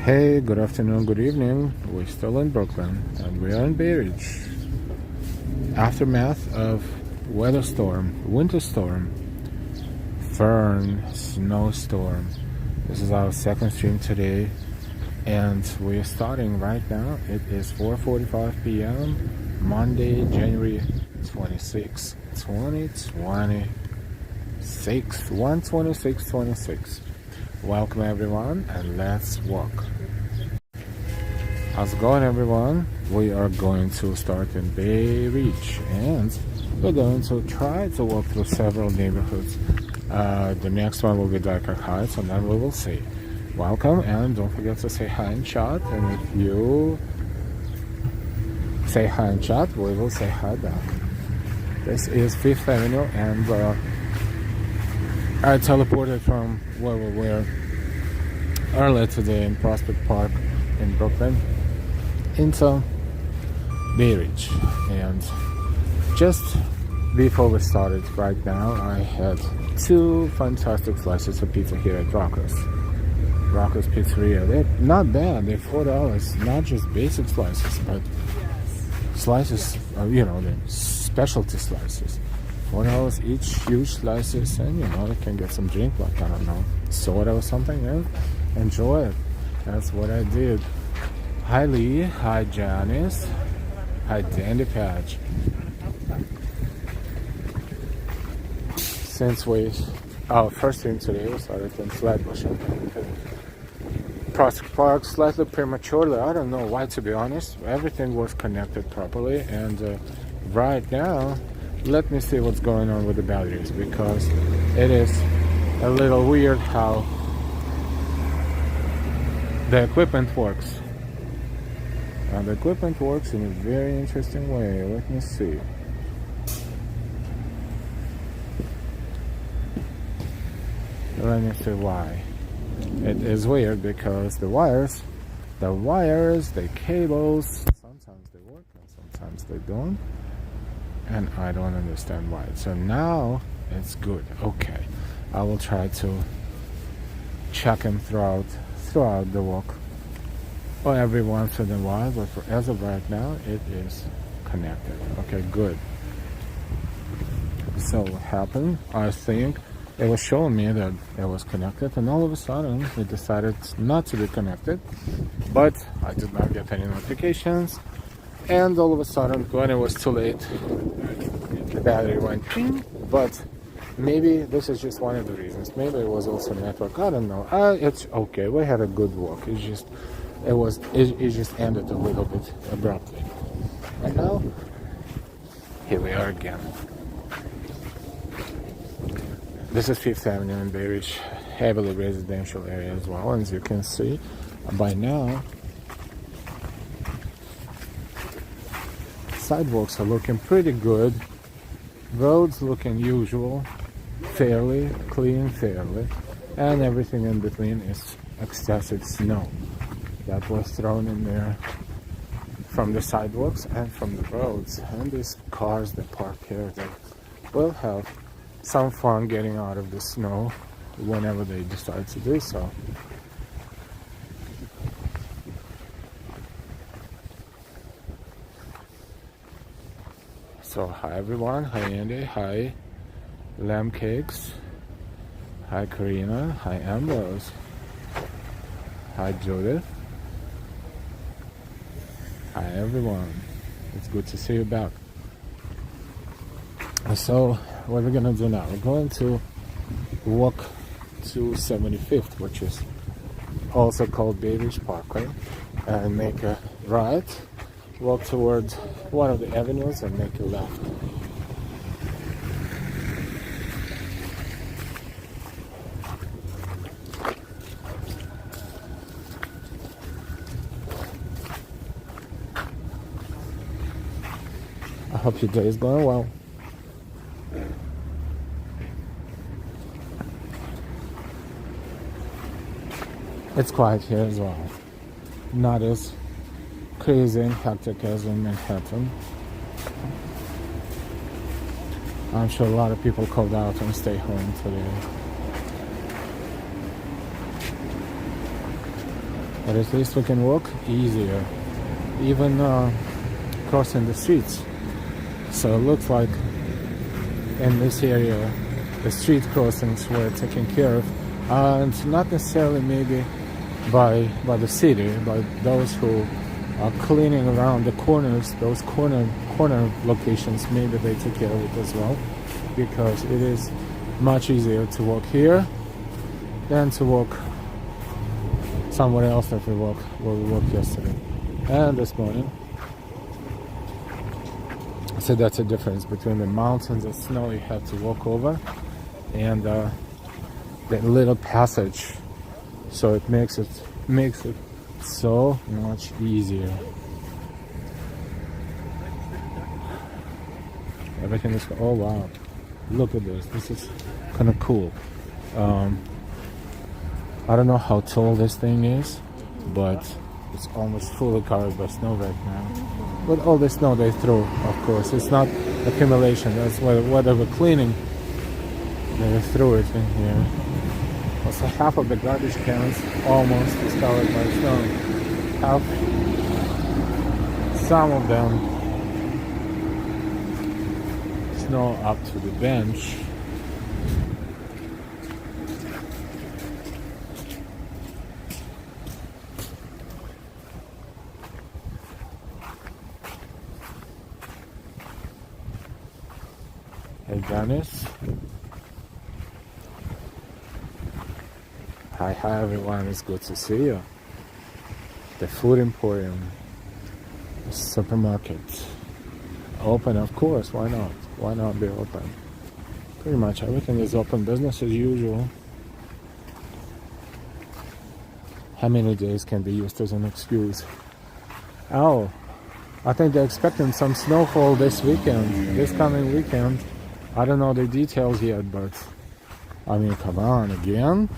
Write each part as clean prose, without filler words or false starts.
Hey, good afternoon, good evening. We're still in Brooklyn and we are in Bay Ridge. Aftermath of winter storm, Fern, snowstorm. This is our second stream today and we're starting right now. It is 4:45 p.m. Monday, January 26, 2026, 12626. Welcome everyone and let's walk. How's it going everyone? We are going to start in Bay Ridge and we're going to try to walk through several neighborhoods. The next one will be Dyker Heights and then we will see. Welcome and don't forget to say hi in chat, and if you say hi in chat, we will say hi back. This is 5th Avenue and I teleported from where we were earlier today in Prospect Park in Brooklyn into Bay Ridge, and just before we started right now I had two fantastic slices of pizza here at Rocco's Pizzeria. They're not bad, they're $4, not just basic slices but slices, the specialty slices. $4 each, huge slices, and you can get some drink, like I don't know, soda or something, and enjoy it. That's what I did. Hi Lee, hi Janice, hi Dandy Patch. Since our first stream today, we started in Flatbush and Prospect Park slightly prematurely. I don't know why, to be honest. Everything was connected properly, and right now let me see what's going on with the batteries, because it is a little weird how the equipment works. And the equipment works in a very interesting way. Let me see. Let me see why. It is weird because the wires, the cables, sometimes they work and sometimes they don't. And I don't understand why. So now it's good. Okay, I will try to check them throughout the walk, or every once in a while, but as of right now it is connected. Okay, good. So what happened, I think it was showing me that it was connected, and all of a sudden it decided not to be connected, but I did not get any notifications. And all of a sudden, when it was too late, the battery went ping. But maybe this is just one of the reasons. Maybe it was also network. I don't know. It's okay. We had a good walk. It just ended a little bit abruptly. And now, here we are again. This is 5th Avenue in Bay Ridge, heavily residential area as well. As you can see by now, sidewalks are looking pretty good, roads looking usual, fairly clean, and everything in between is excessive snow that was thrown in there from the sidewalks and from the roads. And these cars that park here, they will have some fun getting out of the snow whenever they decide to do so. So hi everyone, hi Andy, hi Lamb Cakes, hi Karina, hi Ambrose, hi Judith, hi everyone. It's good to see you back. So what we're gonna do now, we're going to walk to 75th, which is also called Bay Ridge Parkway, and make a right, walk towards one of the avenues and make a left. I hope your day is going well. It's quiet here as well. Not as crazy and hectic as in Manhattan. I'm sure a lot of people called out and stay home today. but at least we can walk easier, even crossing the streets. So it looks like in this area the street crossings were taken care of, and not necessarily maybe by the city, but those who are cleaning around the corners, those corner locations, maybe they take care of it as well, because it is much easier to walk here than to walk somewhere else that we walked yesterday and this morning. So that's the difference between the mountains of snow you have to walk over and that little passage. So it makes it so much easier. Everything is, oh wow, look at this. This is kind of cool. I don't know how tall this thing is, but it's almost fully covered by snow right now. But all the snow they threw, of course, it's not accumulation. That's whatever cleaning they threw it in here. Also, half of the garbage cans almost is covered by snow. Half, some of them, snow up to the bench. Hey Janice. Hi everyone, it's good to see you. The food emporium, supermarket, open, of course, why not? Why not be open? Pretty much everything is open, business as usual. How many days can be used as an excuse? Oh, I think they're expecting some snowfall this weekend, this coming weekend. I don't know the details yet, but I mean, come on, again?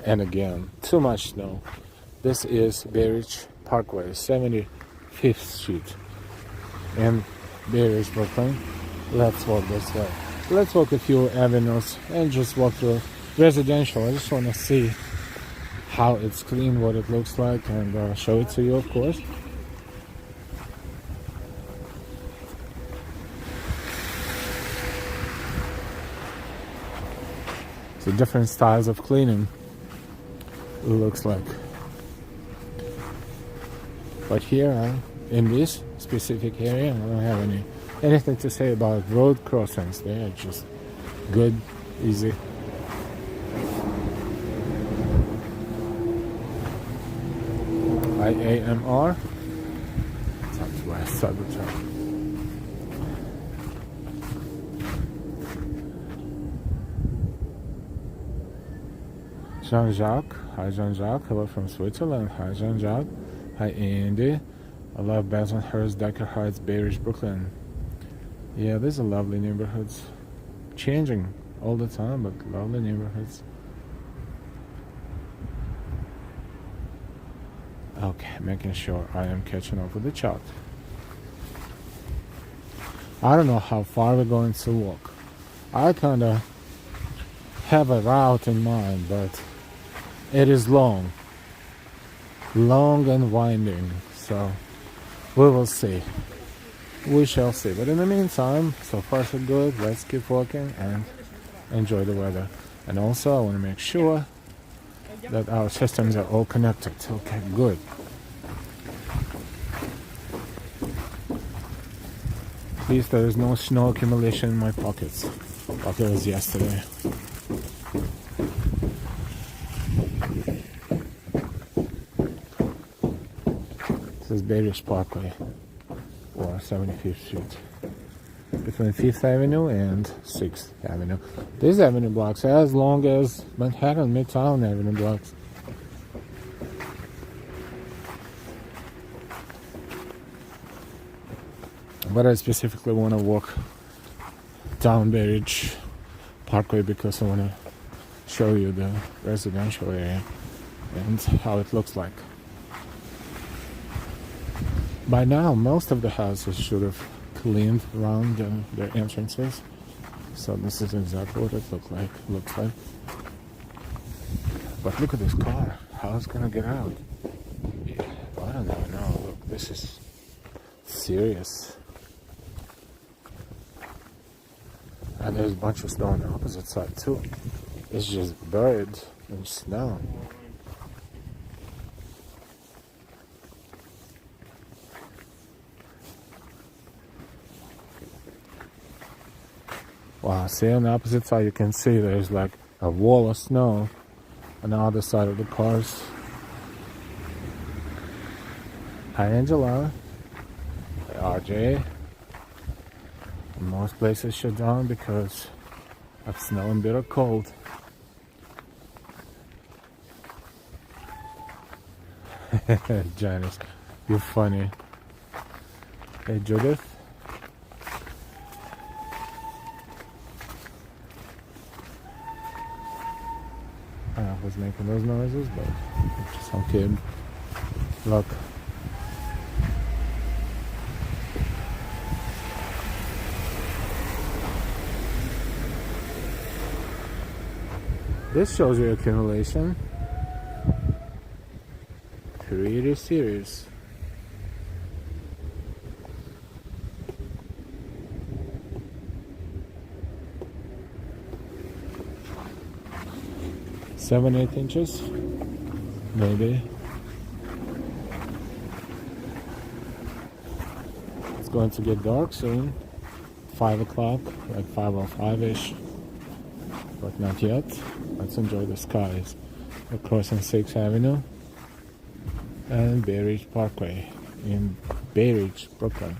And again, too much snow. This is Bay Ridge Parkway, 75th Street in Bay Ridge, Brooklyn. Let's walk this way. Let's walk a few avenues and just walk through residential. I just want to see how it's clean, what it looks like, and show it to you, of course. So different styles of cleaning, it looks like. But here, in this specific area, I don't have anything to say about road crossings. They are just good, easy. IAMR. Southwest Cybertruck. Jean-Jacques. Hi Jean-Jacques. Hello from Switzerland. Hi Jean-Jacques. Hi Andy. I love Bensonhurst, Dyker Heights, Bay Ridge, Brooklyn. Yeah, these are lovely neighborhoods. Changing all the time, but lovely neighborhoods. Okay, making sure I am catching up with the chart. I don't know how far we're going to walk. I kind of have a route in mind, but it is long and winding, so we will see. We shall see. But in the meantime, so far so good. Let's keep walking and enjoy the weather. And also, I want to make sure that our systems are all connected. Okay, good. At least there is no snow accumulation in my pockets like it was yesterday. This is Bay Ridge Parkway, or 75th Street, between 5th Avenue and 6th Avenue. These avenue blocks are as long as Manhattan Midtown Avenue blocks. But I specifically want to walk down Bay Ridge Parkway because I want to show you the residential area and how it looks like. By now, most of the houses should have cleaned around their entrances. So this is exactly what it looks like. But look at this car. How it's gonna get out? Yeah, I don't even know. Look, this is serious. And there's a bunch of snow on the opposite side too. It's just buried in snow. Wow, see on the opposite side you can see there's like a wall of snow on the other side of the cars. Hi Angela. Hi RJ. Most places shut down because of snow and bitter cold. Janice, you're funny. Hey Judith. I was making those noises, but it's just some kid. Look. This shows you accumulation. Pretty serious. Seven, 8 inches, maybe. It's going to get dark soon. 5 o'clock, like 5:05-ish, but not yet. Let's enjoy the skies. We're crossing 6th Avenue and Bay Ridge Parkway in Bay Ridge, Brooklyn.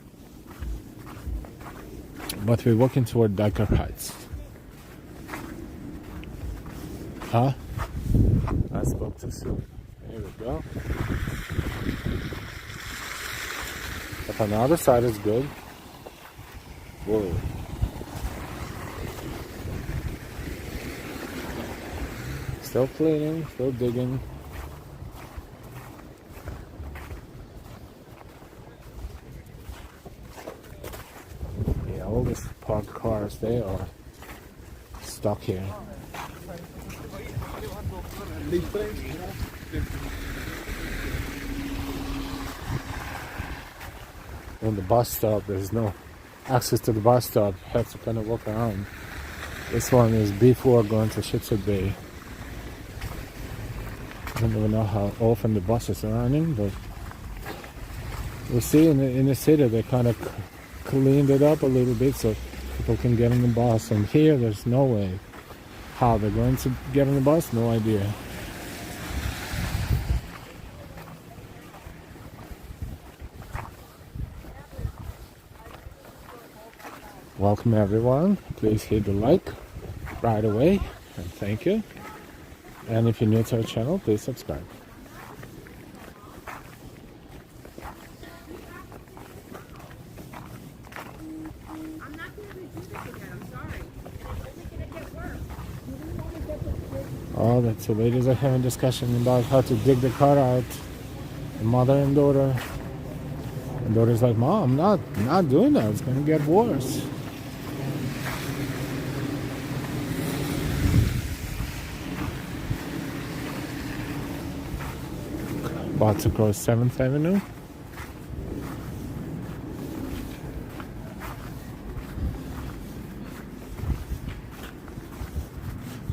But we're walking toward Dyker Heights. Huh? I spoke too soon. There we go. But on the other side is good. Whoa. Still cleaning, still digging. Yeah, all these parked cars, they are stuck here. On the bus stop, there's no access to the bus stop. You have to kind of walk around. This one is before going to Shipshead Bay. I don't even know how often the buses are running, but we see in the city they kind of cleaned it up a little bit so people can get on the bus. And here, there's no way. How they're going to get on the bus? No idea. Welcome everyone. Please hit the like right away, and thank you. And if you're new to our channel, please subscribe. Oh, the two ladies are having a discussion about how to dig the car out. The mother and daughter. And daughter's like, Mom, not doing that. It's gonna get worse. About to cross 7th Avenue.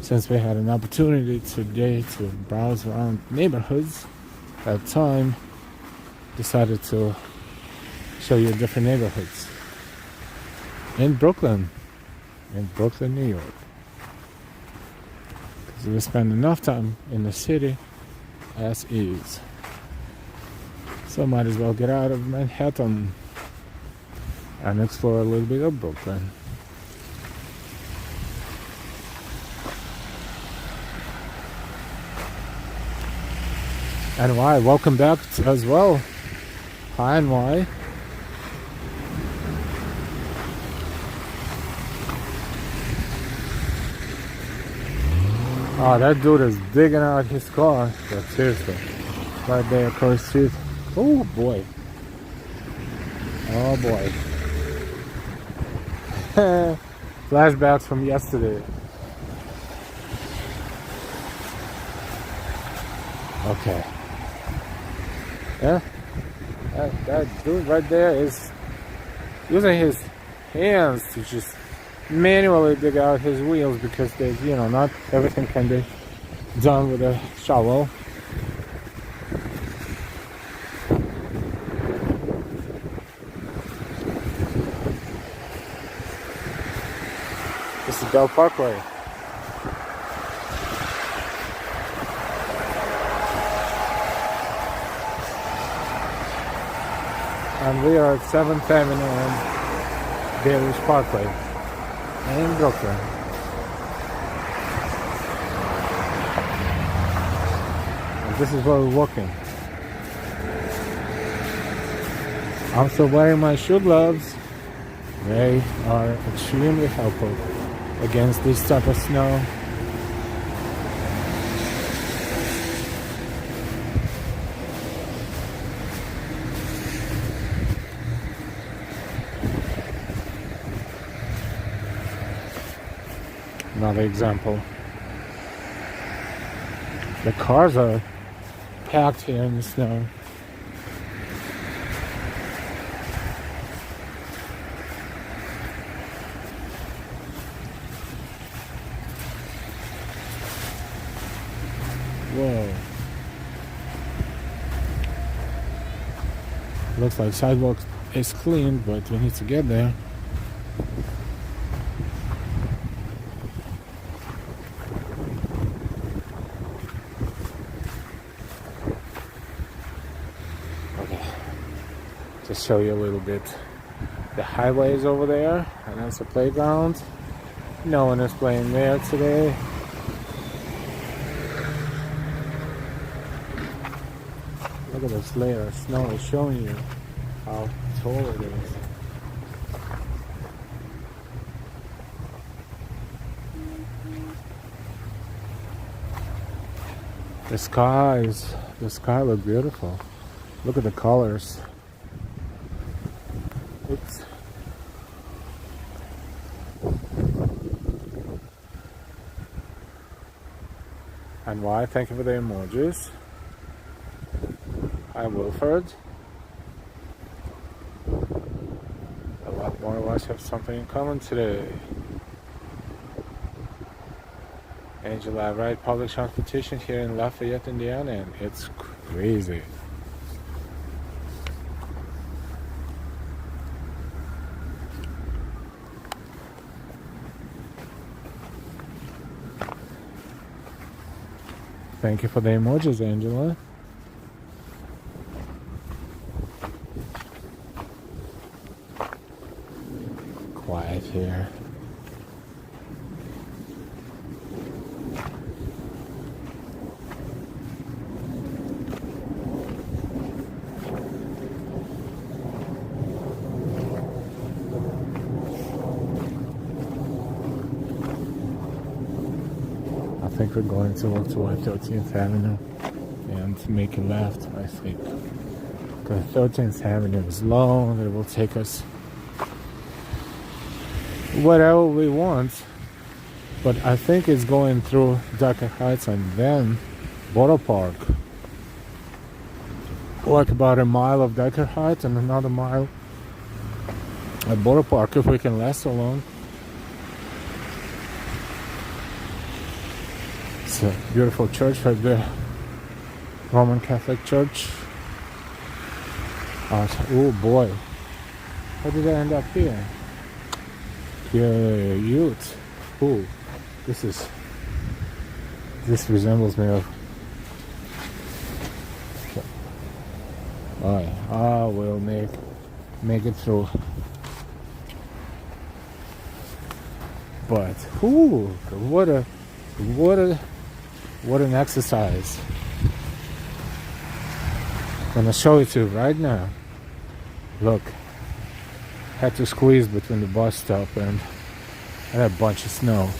Since we had an opportunity today to browse around neighborhoods, at the time decided to show you different neighborhoods in Brooklyn, New York. Because we spend enough time in the city as is. So might as well get out of Manhattan and explore a little bit of Brooklyn. And why? Welcome back as well. Hi and why? Oh, that dude is digging out his car. But seriously, right there across the street. Oh boy. Oh boy. Flashbacks from yesterday. Okay. Yeah. That dude right there is using his hands to just manually dig out his wheels because there's, not everything can be done with a shovel. This is Boro Parkway. And we are at 7th Avenue and Boro Parkway in Brooklyn. And this is where we're walking. I'm still wearing my shoe gloves. They are extremely helpful against this type of snow. Another example. The cars are packed here in the snow. Whoa. Looks like sidewalk is clean, but we need to get there. Just show you a little bit. The highway is over there, and that's a playground. No one is playing there today. Look at this layer of snow. It's showing you how tall it is. The sky looks beautiful. Look at the colors. Oops. And why? Thank you for the emojis. Hi, Wilford. A lot more of us have something in common today. Angela, I ride public transportation here in Lafayette, Indiana, and it's crazy. Thank you for the emojis, Angela. Quiet here. I think we're going to walk toward 13th Avenue and make a left, I think. Because 13th Avenue is long, it will take us whatever we want. But I think it's going through Dyker Heights and then Boro Park. Like about a mile of Dyker Heights and another mile at Boro Park if we can last so long. It's a beautiful church right there. Roman Catholic Church. Oh boy. How did I end up here? Youth. Ooh. This resembles me of. Alright, I will make it through. But ooh, what an exercise. I'm gonna show it to you right now. Look, had to squeeze between the bus stop and a bunch of snow.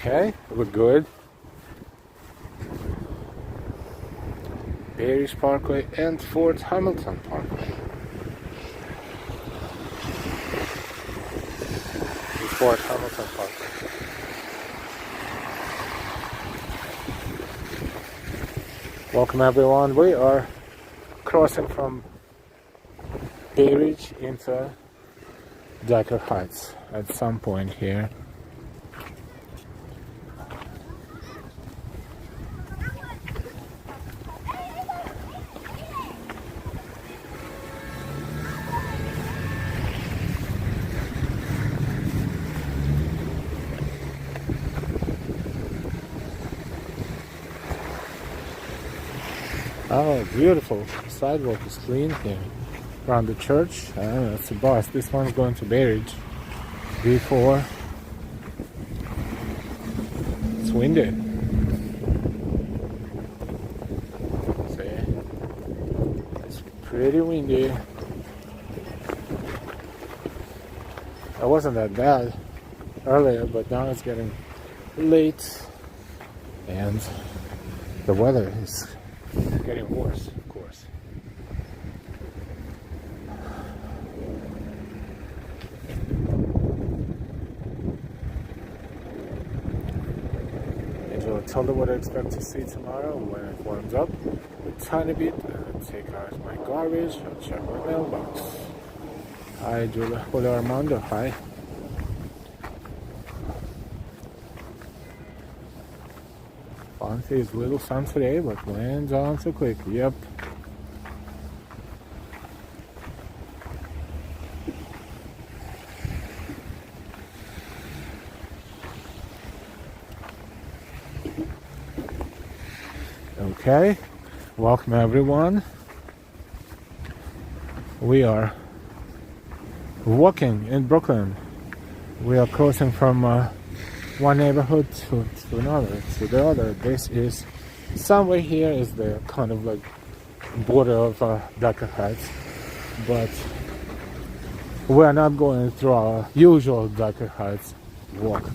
Okay, we're good. Bay Ridge Parkway and Fort Hamilton Parkway. Fort Hamilton Parkway. Welcome everyone. We are crossing from Bay Ridge into Dyker Heights at some point here. Oh, beautiful. The sidewalk is clean here. Around the church. That's a bus. This one's going to Bay Ridge. B4. It's windy. See? It's pretty windy. It wasn't that bad earlier, but now it's getting late. And the weather is getting worse, of course. Angela told her what I expect to see tomorrow when it warms up a tiny bit. I'll take out my garbage. I'll check my mailbox. Hi, Julia. Hola, Armando. Hi. Fancy is little sun today, but lands on so quick. Yep. Okay. Welcome everyone. We are walking in Brooklyn. We are crossing from one neighborhood to another, to the other. This is somewhere here is the kind of like border of Dyker Heights, but we're not going through our usual Dyker Heights walk.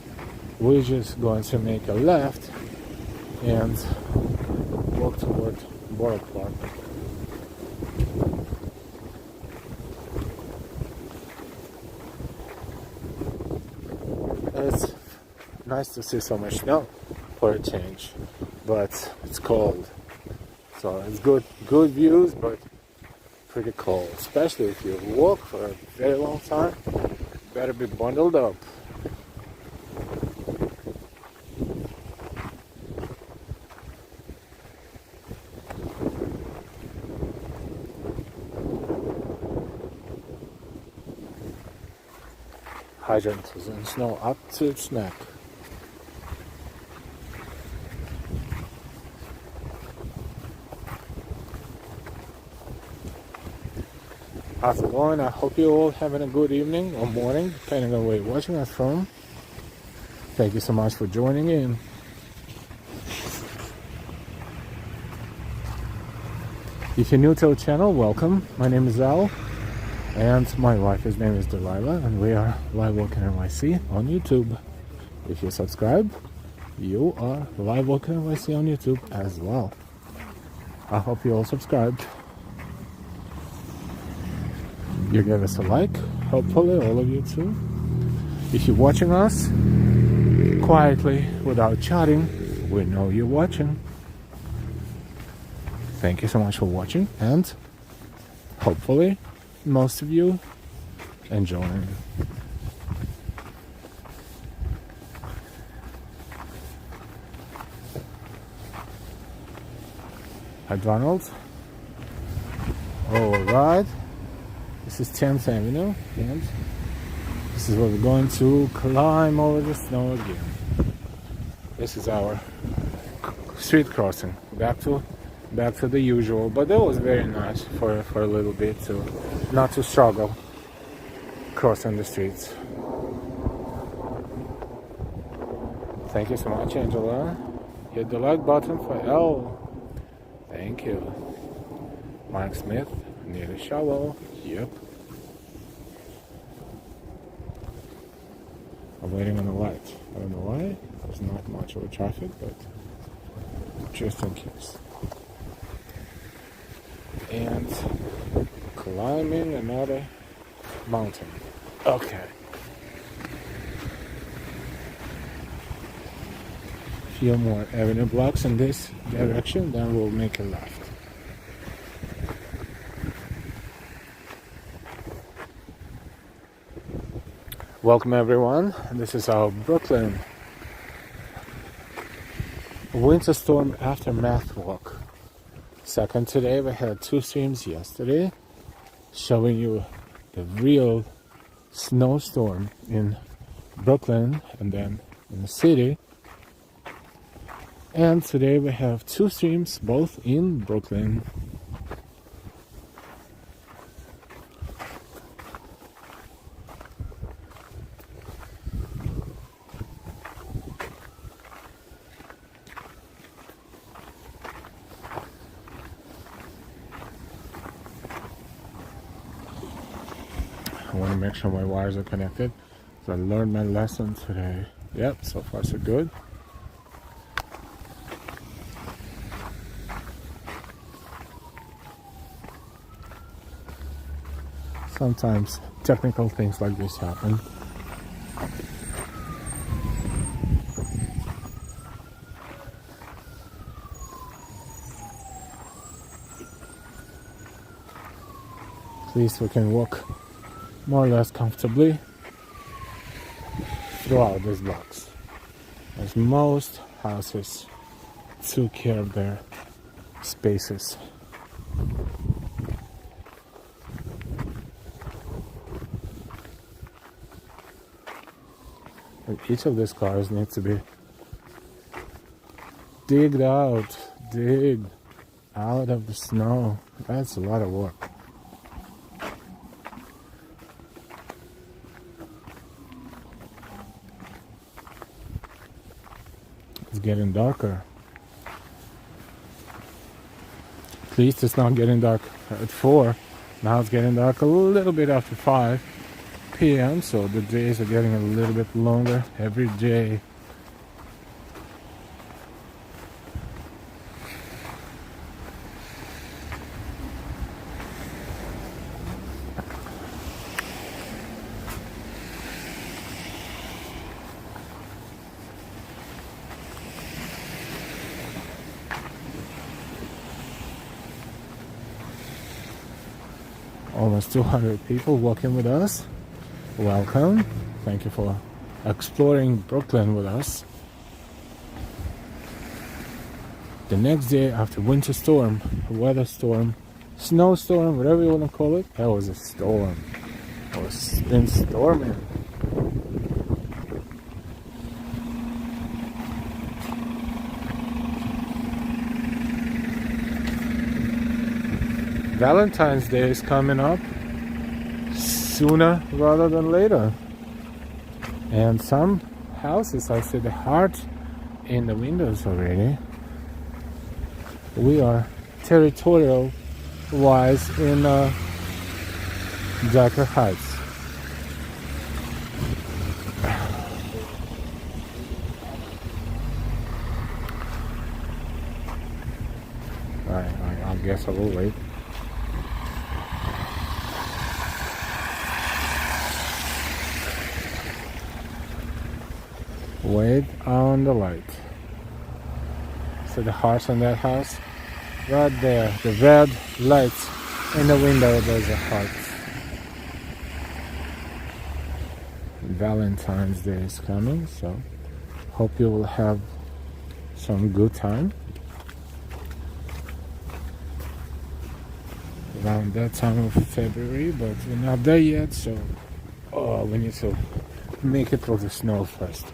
We're just going to make a left and walk toward Boro Park. It's nice to see so much snow for a change, but it's cold, so it's good views, but pretty cold, especially if you walk for a very long time. Better be bundled up. Hydrant is in snow up to its neck. How's it going? I hope you're all having a good evening or morning, depending on where you're watching us from. Thank you so much for joining in. If you're new to our channel, welcome. My name is Al, and my wife's name is Delilah, and we are Live Walking NYC on YouTube. If you subscribe, you are Live Walking NYC on YouTube as well. I hope you all subscribed. You give us a like, hopefully all of you too. If you're watching us quietly without chatting, we know you're watching. Thank you so much for watching, and hopefully most of you enjoying. Hi Donald. Alright. This is 10th Avenue, and this is where we're going to climb over the snow again. This is our street crossing, back to the usual, but that was very nice for a little bit to not to struggle crossing the streets. Thank you so much, Angela. Hit the like button for L. Thank you. Mike Smith, need a shovel. Yep. I'm waiting on the light. I don't know why. there's not much of a traffic, but just in case. And climbing another mountain. Okay. Few more avenue blocks in this direction, then we'll make a left. Welcome everyone. This is our Brooklyn winter storm aftermath walk. Second today. We had 2 streams yesterday, showing you the real snowstorm in Brooklyn and then in the city. And today we have 2 streams, both in Brooklyn. I want to make sure my wires are connected. So I learned my lesson today. Yep, so far so good. Sometimes technical things like this happen. At least we can walk more or less comfortably throughout these blocks, as most houses took care of their spaces. And each of these cars needs to be digged out of the snow. That's a lot of work. It's getting darker. At least it's not getting dark at 4. Now it's getting dark a little bit after 5 p.m. So the days are getting a little bit longer every day. Almost 200 people walking with us. Welcome. Thank you for exploring Brooklyn with us. The next day after winter storm, weather storm, snowstorm, whatever you want to call it, that was a storm. It's been storming. Valentine's Day is coming up sooner rather than later. And some houses, I see the heart in the windows already. We are territorial wise in Dyker Heights. I guess I will wait. Wait on the light. So the hearts on that house, right there, the red lights in the window, those are hearts. Valentine's Day is coming, so hope you will have some good time around that time of February, but we're not there yet, so we need to make it through the snow first.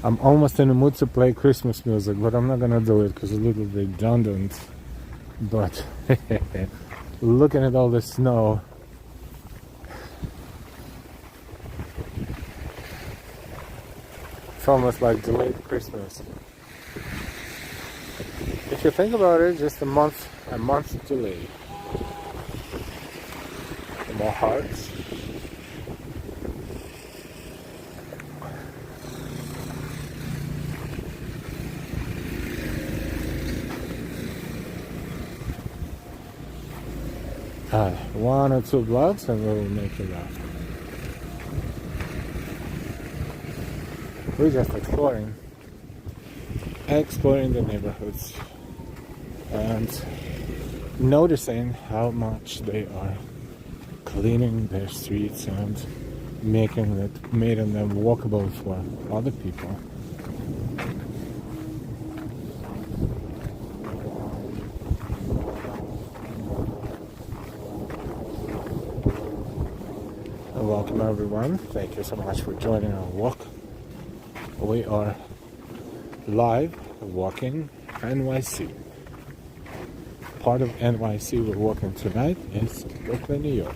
I'm almost in the mood to play Christmas music, but I'm not gonna do it because it's a little redundant. But looking at all the snow, it's almost like delayed Christmas. If you think about it, just a month delay. More hearts. One or two blocks and we will make it left. We're just exploring the neighborhoods and noticing how much they are cleaning their streets and making them walkable for other people. Welcome everyone. Thank you so much for joining our walk. We are live walking NYC. Part of NYC we're walking tonight is Brooklyn, New York.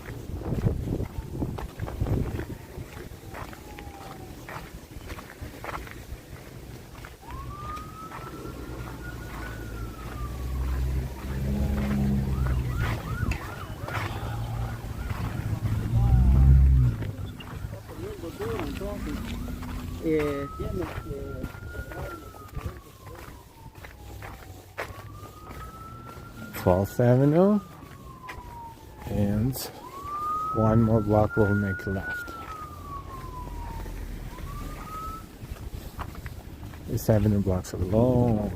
Twelfth Avenue, and one more block will make left. These avenue blocks are long.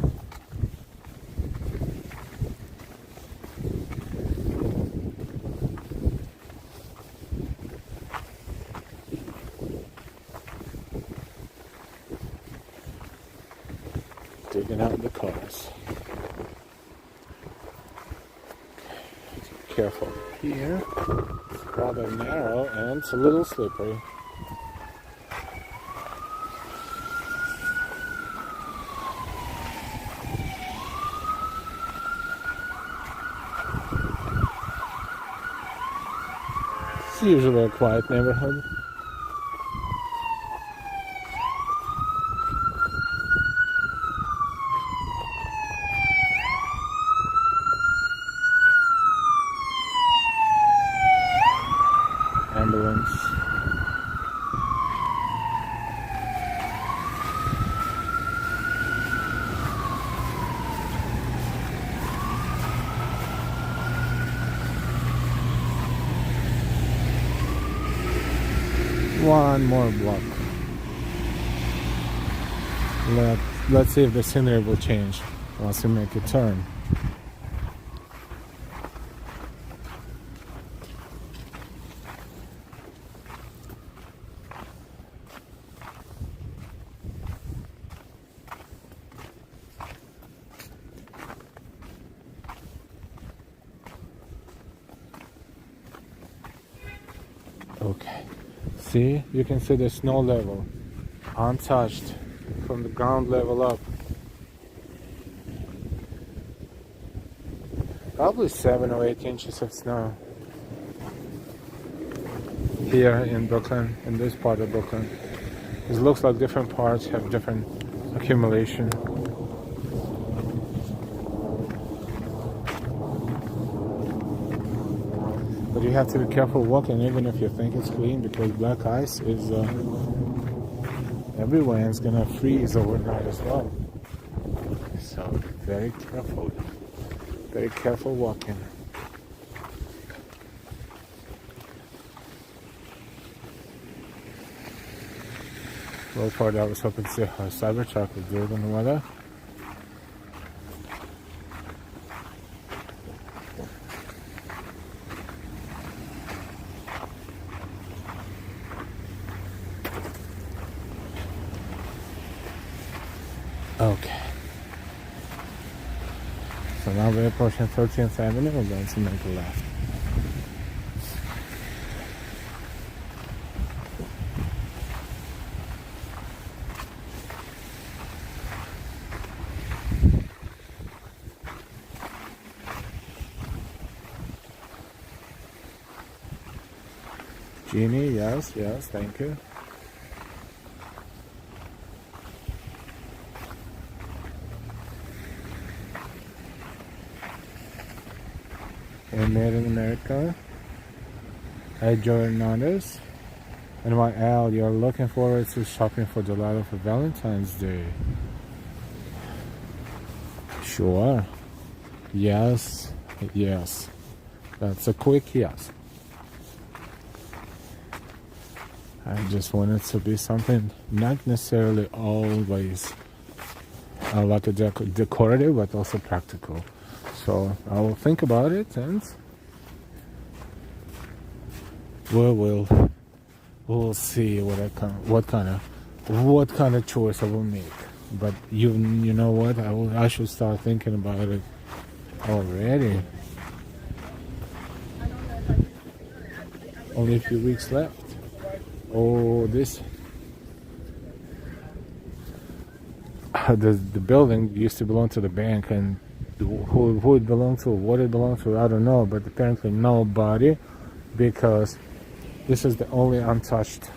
Digging out the cars. Careful here. It's rather narrow and it's a little slippery. It's usually a quiet neighborhood. Ambulance. One more block. Let's see if the scenery will change once we make a turn. Okay, see, you can see the snow level untouched from the ground level up. Probably 7 or 8 inches of snow here in Brooklyn, in this part of Brooklyn. It looks like different parts have different accumulation. But you have to be careful walking even if you think it's clean, because black ice is everywhere and it's gonna freeze overnight as well. So very careful walking. Well, part I was hoping to see how Cybertruck would do it in the weather. Okay. So now we're approaching 13th Avenue. We're going to make a left. Jeannie, yes, thank you. And made in America. Joe Hernandez. And my Al, you're looking forward to shopping for gelato for Valentine's Day. Sure. Yes. Yes. That's a quick yes. I just want it to be something not necessarily always like a decorative, but also practical. So I will think about it, and we'll see what kind of choice I will make. But you know what? I should start thinking about it already. Only a few weeks left. Oh, the building used to belong to the bank, and who it belonged to, what it belonged to, I don't know, but apparently nobody, because this is the only untouched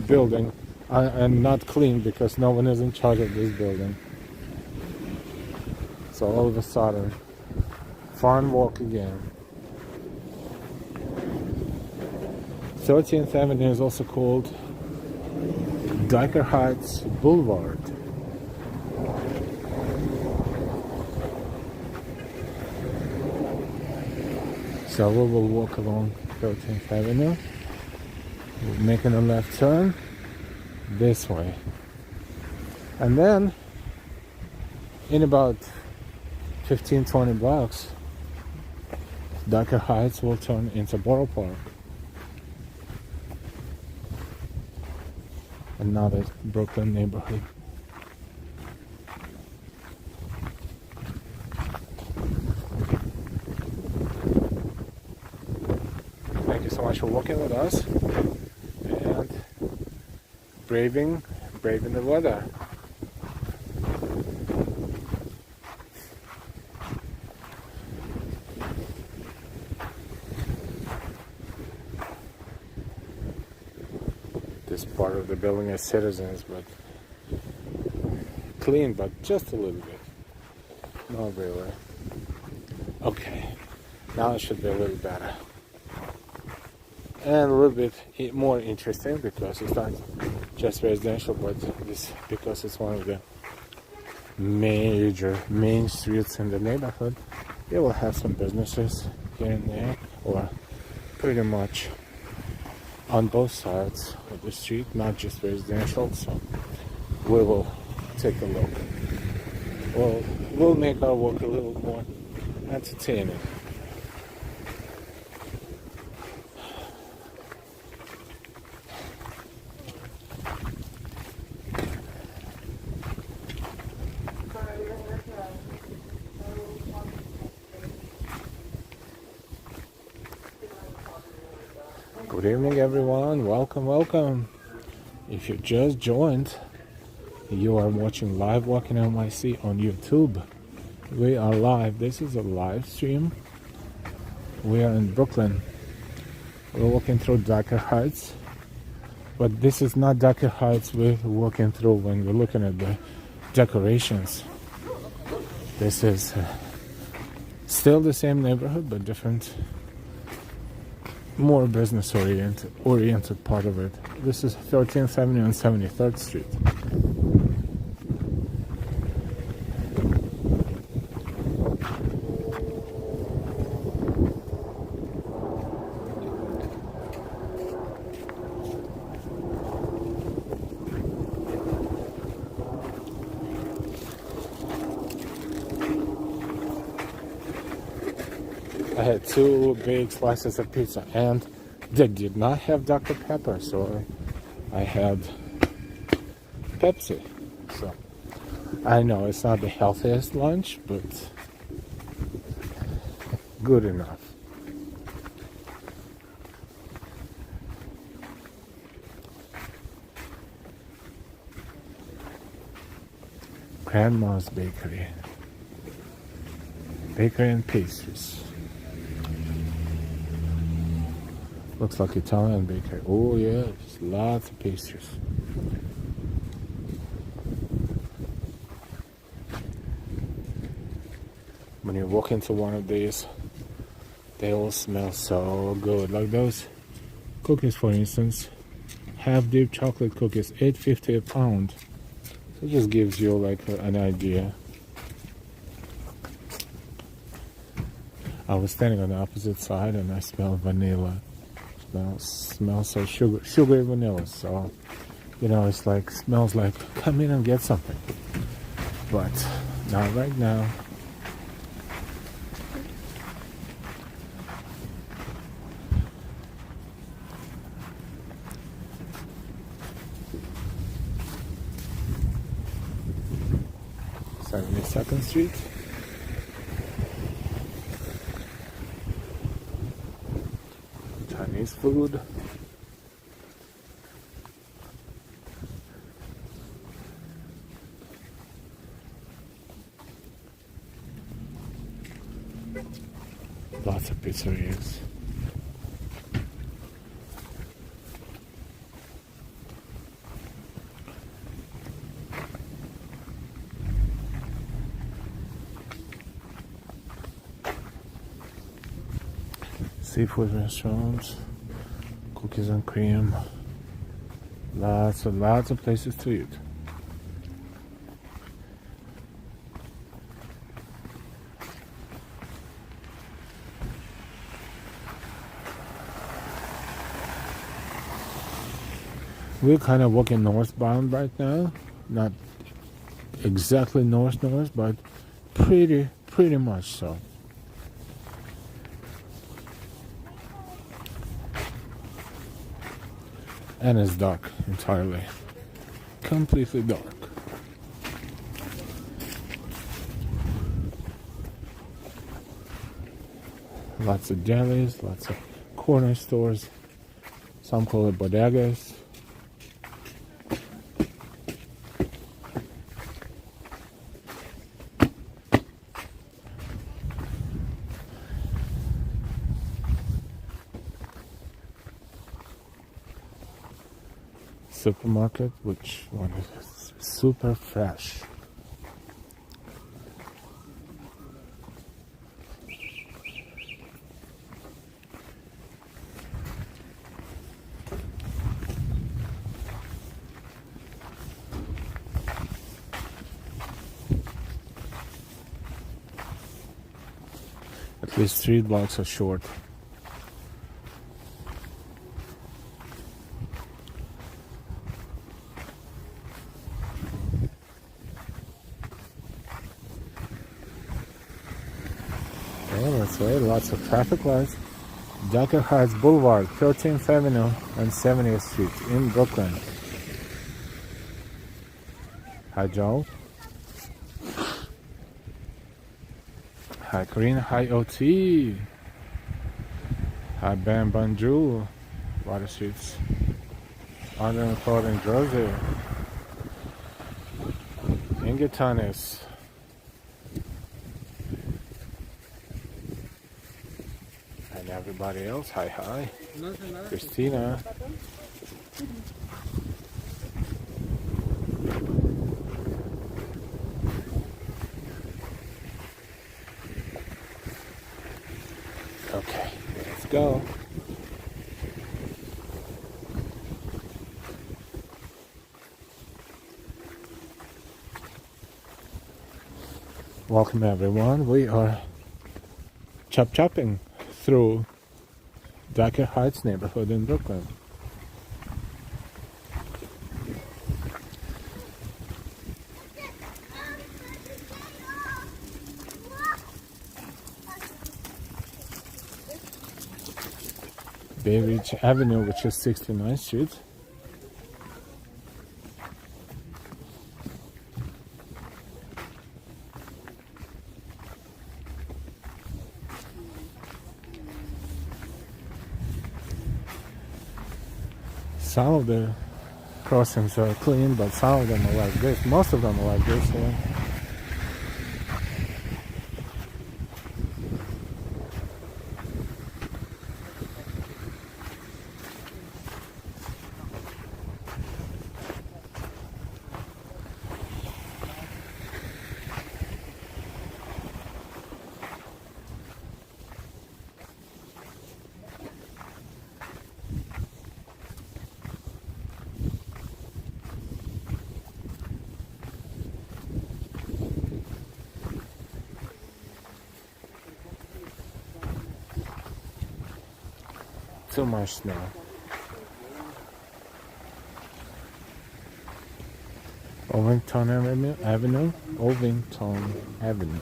building and not clean, because no one is in charge of this building. So all of a sudden, fun walk again. 13th Avenue is also called Dyker Heights Boulevard. So we will walk along 13th Avenue. We're making a left turn this way. And then in about 15-20 blocks, Dyker Heights will turn into Boro Park. Another Brooklyn neighborhood. Thank you so much for walking with us and braving the weather. This part of the building is citizens, but clean, but just a little bit. Not really. Okay, now it should be a little better. And a little bit more interesting, because it's not just residential, but because it's one of the major main streets in the neighborhood. It will have some businesses here and there, or pretty much on both sides of the street, not just residential. So we will take a look. We'll make our walk a little more entertaining. Good evening, everyone. Welcome. If you just joined, you are watching Live Walking NYC on YouTube. We are live. This is a live stream. We are in Brooklyn. We're walking through Dyker Heights. But this is not Dyker Heights we're walking through when we're looking at the decorations. This is still the same neighborhood, but different, more business oriented part of it. This is 13th Avenue and 73rd Street. I had 2 big slices of pizza, and they did not have Dr. Pepper, so I had Pepsi. So I know it's not the healthiest lunch, but good enough. Grandma's Bakery and pastries. Looks like Italian bakery. Oh yeah, there's lots of pastries. When you walk into one of these They all smell so good. Like those cookies, for instance, half deep chocolate cookies, $8.50 a pound. So it just gives you like an idea. I was standing on the opposite side and I smelled vanilla. Smells so sugary vanilla. So, it's like, smells like, come in and get something. But not right now. Second Street. Chinese food. Lots of pizzerias. Seafood restaurants, cookies and cream, lots of places to eat. We're kind of walking northbound right now, not exactly north, but pretty much so. And it's dark entirely. Completely dark. Lots of delis, lots of corner stores. Some call it bodegas. Supermarket, which one is super fresh. At least 3 blocks are short. Lots of traffic lights. Dyker Heights Boulevard, 13th Avenue and 70th Street in Brooklyn. Hi Joe. Hi Karina. Hi OT. Hi Bam Banjul. Water Streets. Under Court in Jersey. Ingetonis. Everybody else, hi. Christina. Okay, let's go. Welcome everyone. We are chopping through Dyker Heights neighborhood in Brooklyn. Bay Ridge Avenue, which is 69th Street. Some of the crossings are clean, but some of them are like this. Most of them are like this here. too much snow. Ovington Avenue. Ovington Avenue.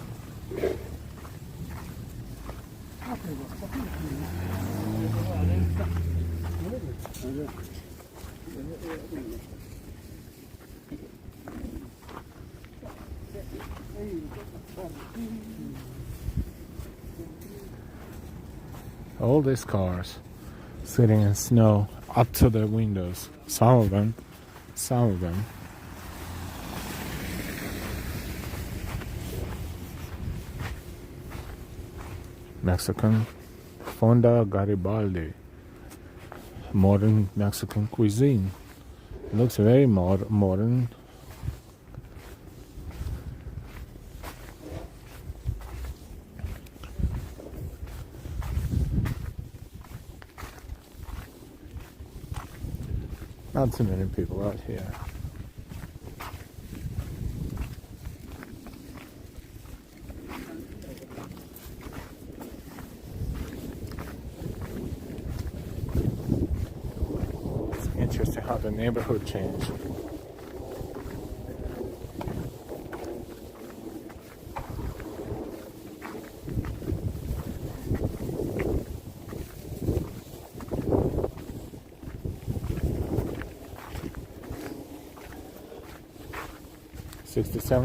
All these cars sitting in snow up to their windows. Some of them. Mexican Fonda Garibaldi. Modern Mexican cuisine. It looks very modern. Not too many people out here. It's interesting how the neighborhood changed.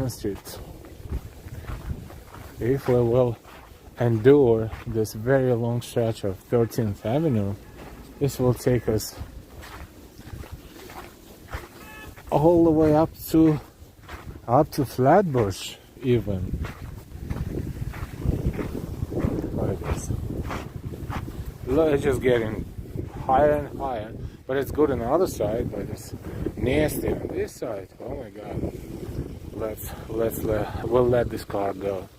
Street. If we will endure this very long stretch of 13th Avenue, this will take us all the way up to Flatbush even. Look at this. Look, it's just getting higher and higher, but it's good on the other side, but it's nasty on this side. Oh my God. We'll let this car go.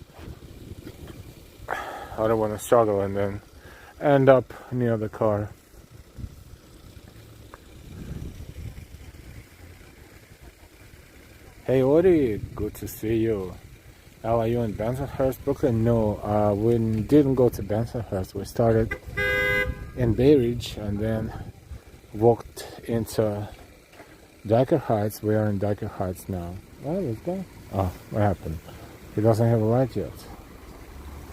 I don't want to struggle and then end up near the car. Hey Ori, good to see you. How are you in Bensonhurst, Brooklyn? No, we didn't go to Bensonhurst. We started in Bay Ridge and then walked into Dyker Heights. We are in Dyker Heights now. Oh, this guy? Oh, what happened? He doesn't have a light yet.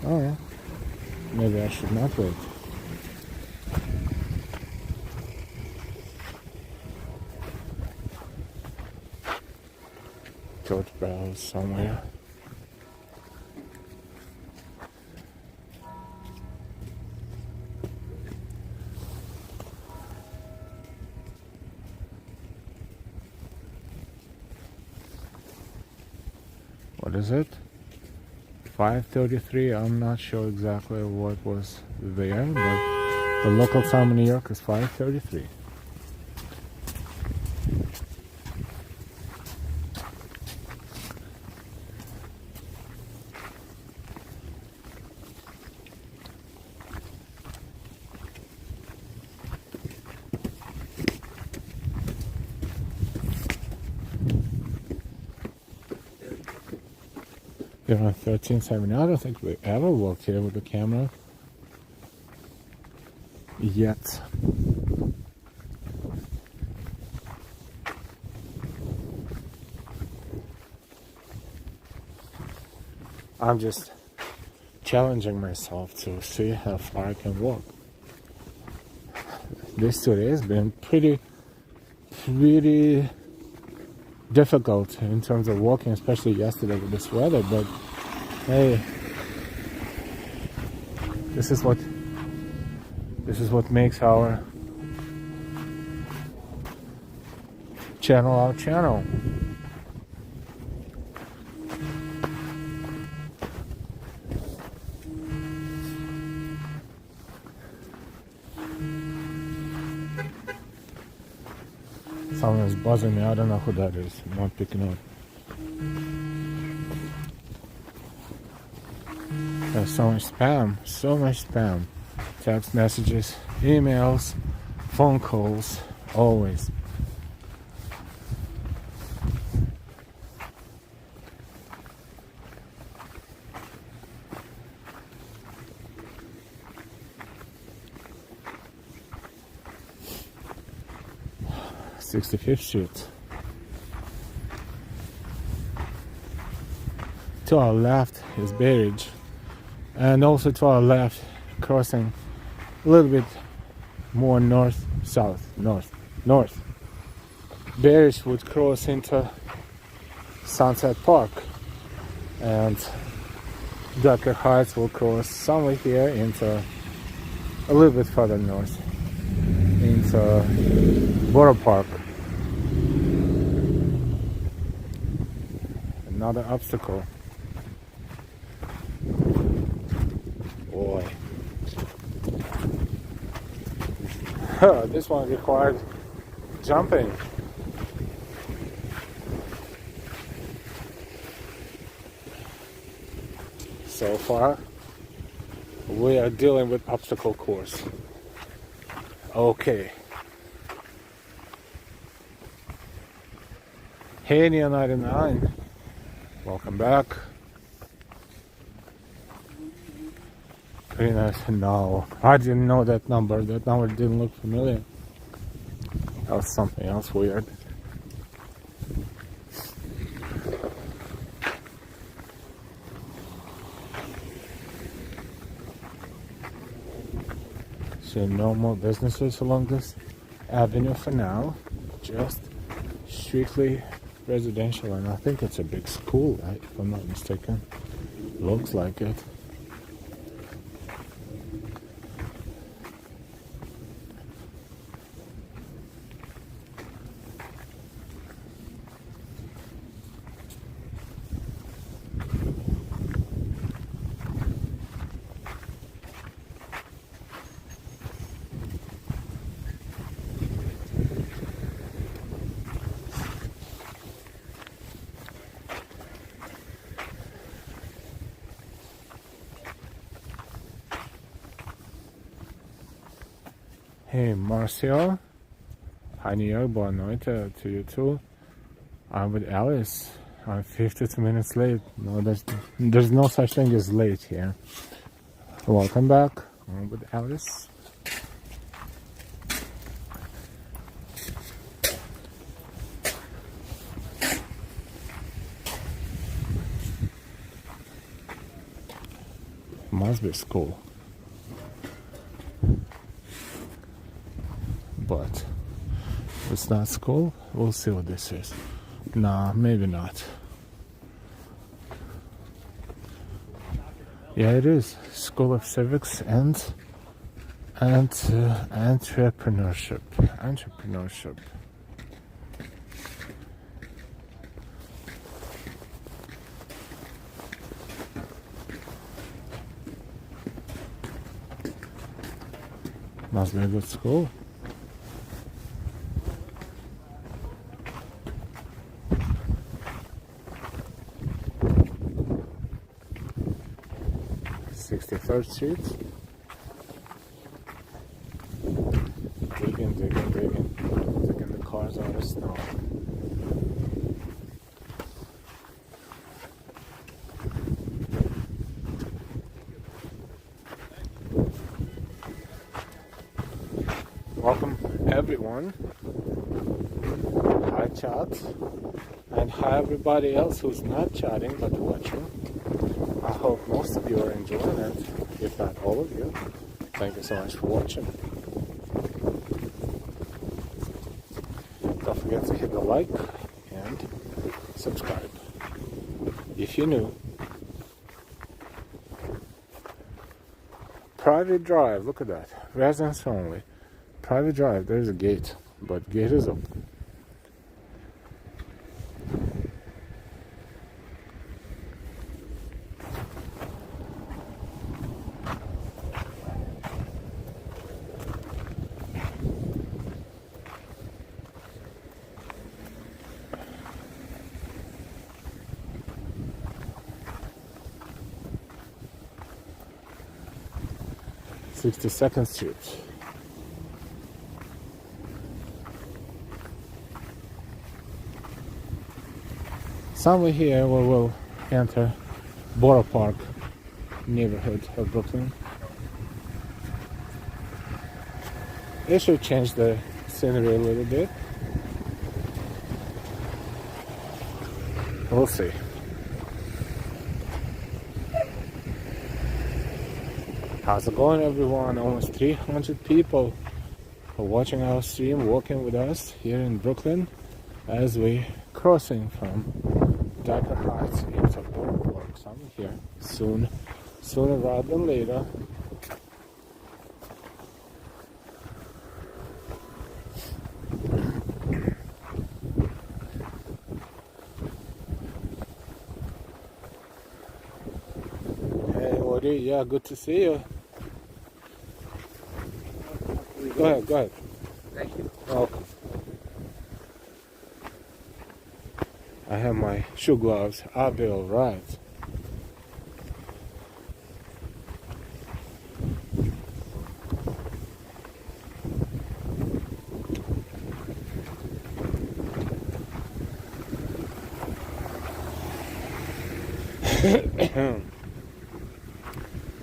Oh, yeah. Maybe I should not wait. George Bell somewhere. What is it? 5:33. I'm not sure exactly what was there, but the local time in New York is 5:33. Here on 13th Avenue. I don't think we ever walked here with the camera yet. I'm just challenging myself to see how far I can walk. This today has been pretty difficult in terms of walking, especially yesterday with this weather, but hey, this is what makes our channel. Someone is buzzing me. I don't know who that is. I'm not picking up. There's so much spam. Text messages, emails, phone calls, always. 65th Street. To our left is Bay Ridge, and also to our left, crossing a little bit more north, north. Bay Ridge would cross into Sunset Park, and Dyker Heights will cross somewhere here into a little bit further north into Boro Park. Another obstacle. Boy. This one required jumping. So far, we are dealing with obstacle course. Okay. Hey, Neo 99. Welcome back. Pretty nice. No, I didn't know that number. That number didn't look familiar. That was something else weird. So no more businesses along this avenue for now. Just strictly residential, and I think it's a big school, right? If I'm not mistaken. Looks like it. Hey Marcio, hi New York, boa noite to you too. I'm with Alice. I'm 52 minutes late. No, there's no such thing as late here. Welcome back. I'm with Alice. Must be school. But if it's not school, we'll see what this is. Nah, maybe not. Yeah, it is. School of Civics and Entrepreneurship. Must be a good school. Third Street. Digging the cars out of snow. Welcome everyone. Hi chat. And hi everybody else who's not chatting but watching. I hope most of you are enjoying it, if not all of you. Thank you so much for watching. Don't forget to hit the like and subscribe if you're new. Private drive, look at that. Residents only. Private drive, there's a gate, but gate is open. Second Street. Somewhere here we will enter Boro Park neighborhood of Brooklyn. They should change the scenery a little bit. We'll see. How's it going, everyone? Almost 300 people are watching our stream, walking with us here in Brooklyn as we crossing from Dyker Heights into Boro Park. So I'm here sooner rather than later. Hey, Woody, yeah, good to see you. Go ahead. Thank you. Welcome. I have my shoe gloves. I'll be alright.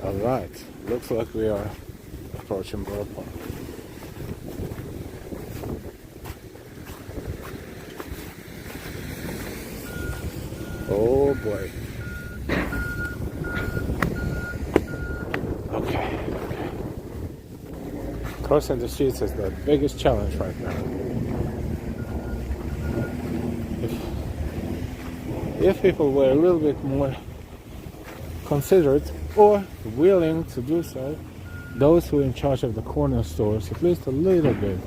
Alright. Looks like we are approaching Boro Park. Oh boy. Okay. Crossing the streets is the biggest challenge right now. If people were a little bit more considerate or willing to do so, those who are in charge of the corner stores, at least a little bit,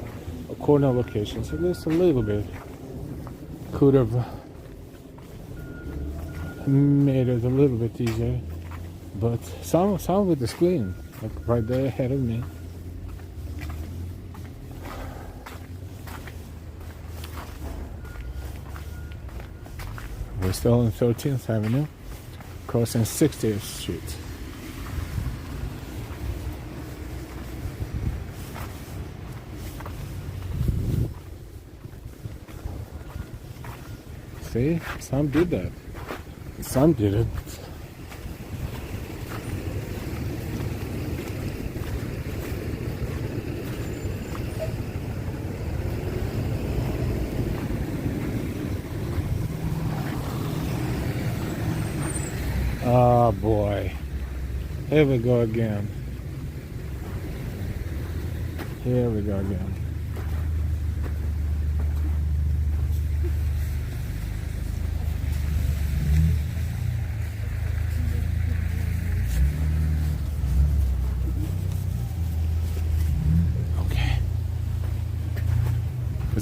or corner locations, at least a little bit, could have made it a little bit easier. But some with the screen, like right there ahead of me. We're still on 13th Avenue, crossing 60th Street. See, some did that. Some did it. Oh boy. Here we go again. Here we go again.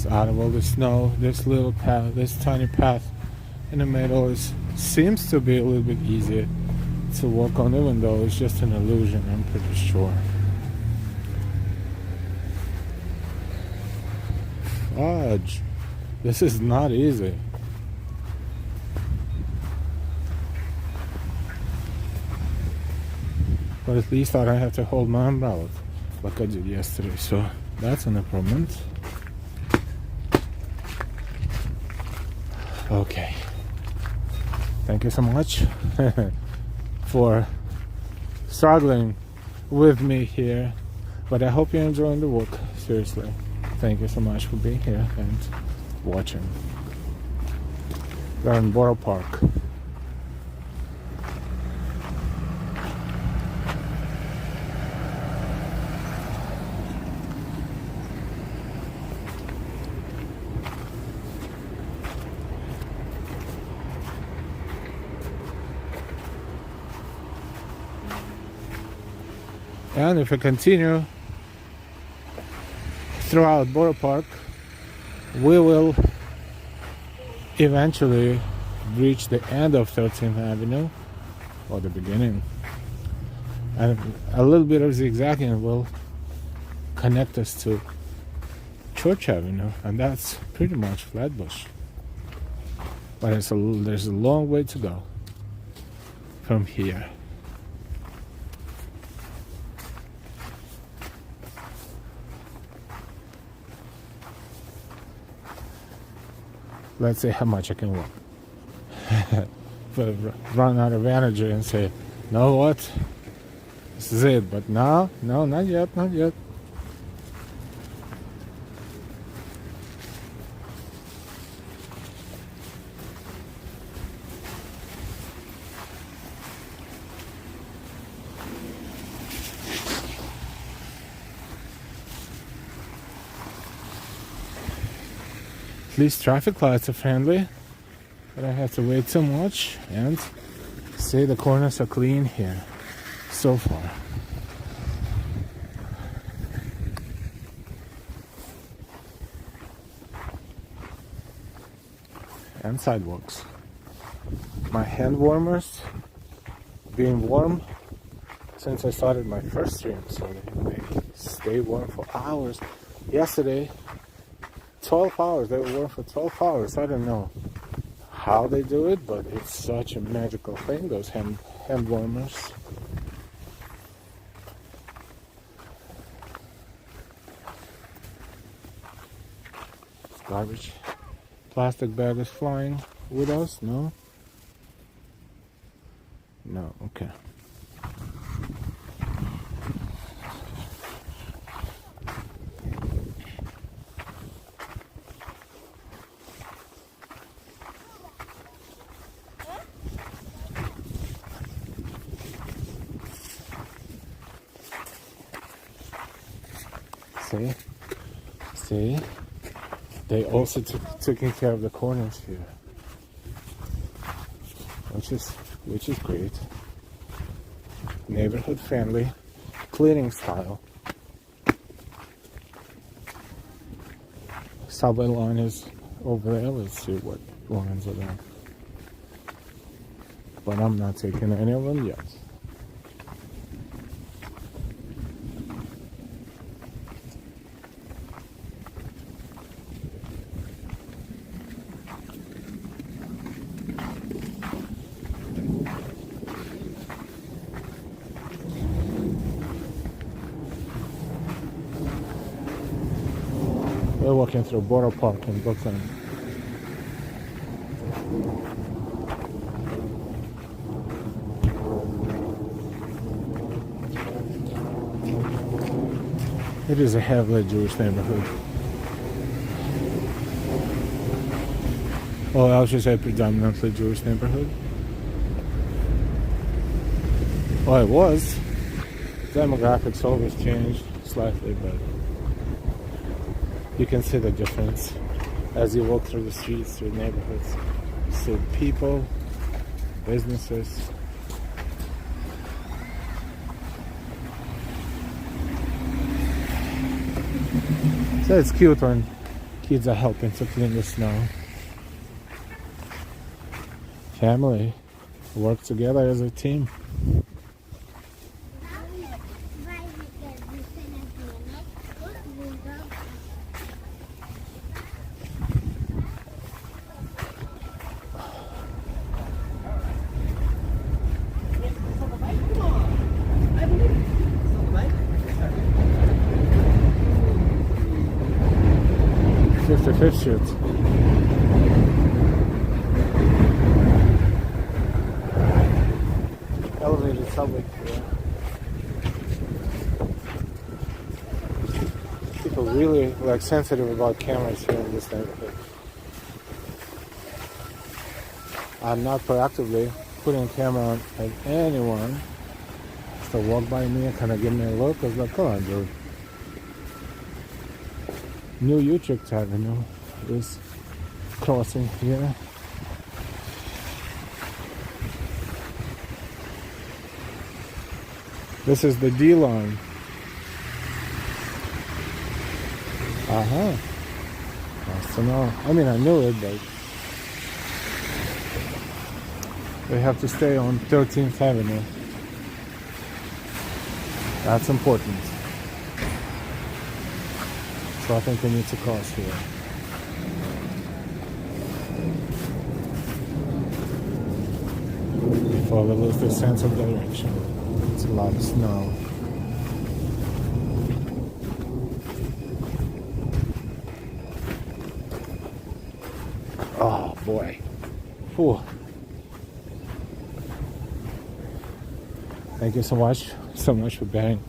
Out of all the snow, this little path, this tiny path in the middle seems to be a little bit easier to walk on, even though it's just an illusion, I'm pretty sure. Fudge. This is not easy. But at least I don't have to hold my umbrella like I did yesterday, so that's an improvement. Okay. Thank you so much for struggling with me here. But I hope you're enjoying the walk. Seriously. Thank you so much for being here and watching. We're in Boro Park. And if we continue throughout Boro Park, we will eventually reach the end of 13th Avenue, or the beginning. And a little bit of zigzagging will connect us to Church Avenue, and that's pretty much Flatbush. But there's a long way to go from here. Let's see how much I can walk. But run out of energy and say, know what? This is it. But no, not yet. At least traffic lights are friendly. I don't have to wait too much. And see, the corners are clean here so far. And sidewalks. My hand warmers being warm since I started my first stream, so they stay warm for hours. Yesterday, 12 hours. They were warm for 12 hours. I don't know how they do it, but it's such a magical thing, those hand warmers. Garbage. Plastic bag is flying with us? No? No, okay. See? They also taking care of the corners here, which is great. Neighborhood friendly, cleaning style. Subway line is over there. Let's see what lines are there. But I'm not taking any of them yet. We're walking through Boro Park in Brooklyn. It is a heavily Jewish neighborhood. Well, I should say predominantly Jewish neighborhood. Well, it was. Demographics always changed slightly, but you can see the difference as you walk through the streets, through neighborhoods. You see people, businesses. So it's cute when kids are helping to clean the snow. Family work together as a team. Fifth shoot. Elevated subway. Yeah. People really sensitive about cameras here in this neighborhood. I'm not proactively putting a camera on at anyone. Just to walk by me and kind of give me a look. I was like, come on, dude. New Utrecht Avenue is crossing here. This is the D line. Nice to know. I mean, I knew it, but we have to stay on 13th Avenue. That's important. So I think we need to cross here. Before we lose the sense of direction. It's a lot of snow. Oh boy. Whew. Thank you so much for bearing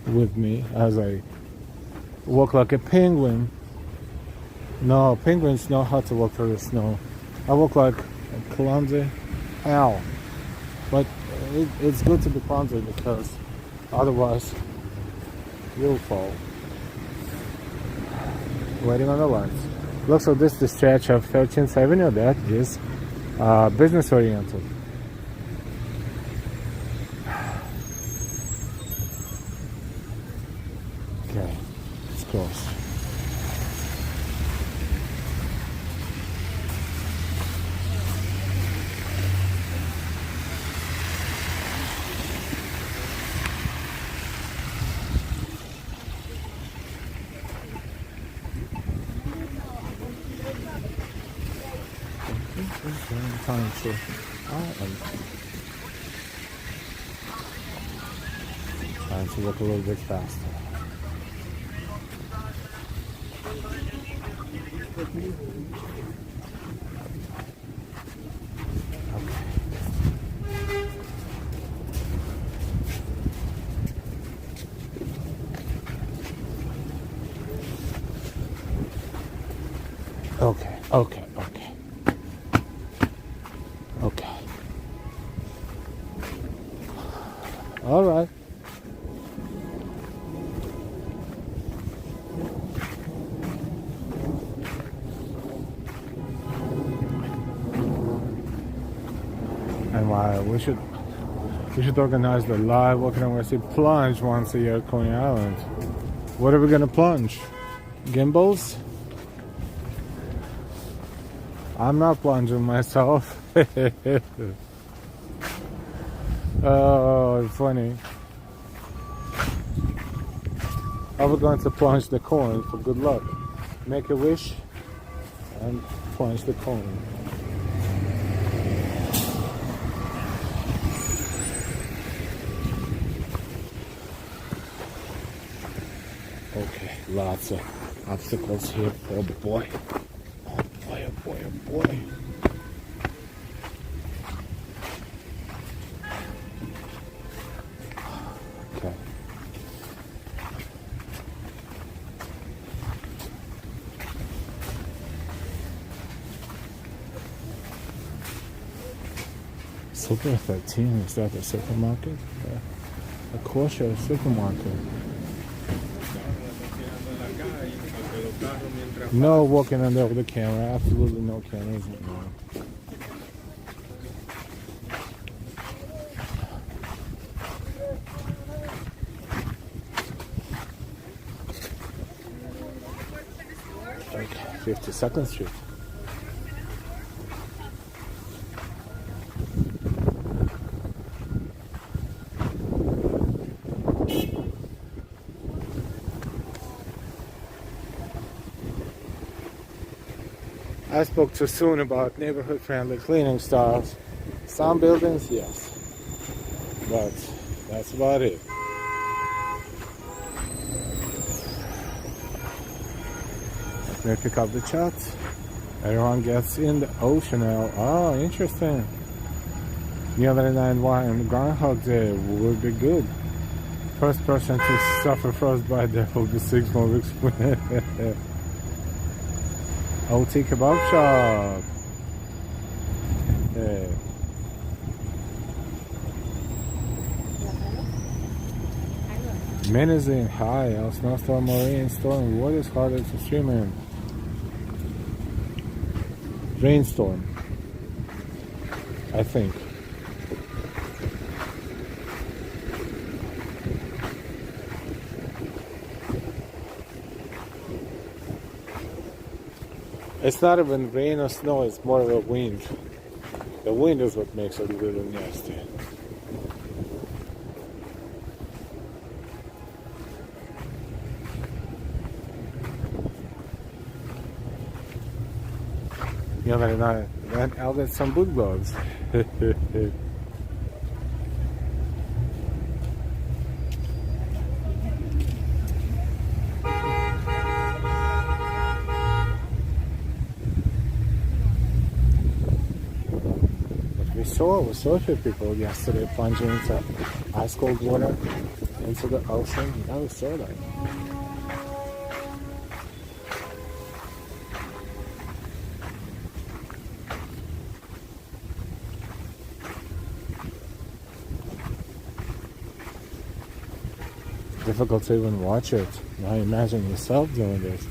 with me as I walk like a penguin. No, penguins know how to walk through the snow. I walk like a clumsy owl. But it's good to be clumsy because otherwise you'll fall. Waiting on the lights. Looks like this is the stretch of 13th Avenue that is business oriented. Okay, it's close. Time to look a little bit faster. Okay. Okay. All right. And why we should organize the live walking on West plunge once a year at Coney Island. What are we gonna plunge? Gimbals? I'm not plunging myself. Oh, funny. Are we going to plunge the coin for good luck? Make a wish and plunge the coin. Okay, lots of obstacles here. Oh boy. Oh boy, oh boy, oh boy. Okay. Super 13, is that the supermarket? A kosher supermarket. No walking under the camera, absolutely no cameras. No. Okay, 52nd Street. I spoke too soon about neighborhood-friendly cleaning styles. Some buildings, yes, but that's about it. Let me pick up the chat. Everyone gets in the ocean now. Oh, interesting. The other night, why on Groundhog Day would be good. First person to suffer frostbite there will be 6 more weeks. OT Kebab Shop. Yeah. Menacing. Hi, SNOWSTORM or rainstorm. What is harder to swim in? Rainstorm, I think. It's not even rain or snow, it's more of a wind. The wind is what makes it a little nasty. Yeah, but I'll get some boot gloves. We saw a few people yesterday plunging into ice cold water into the ocean. Yeah, we saw that. Difficult to even watch it. Now imagine yourself doing this.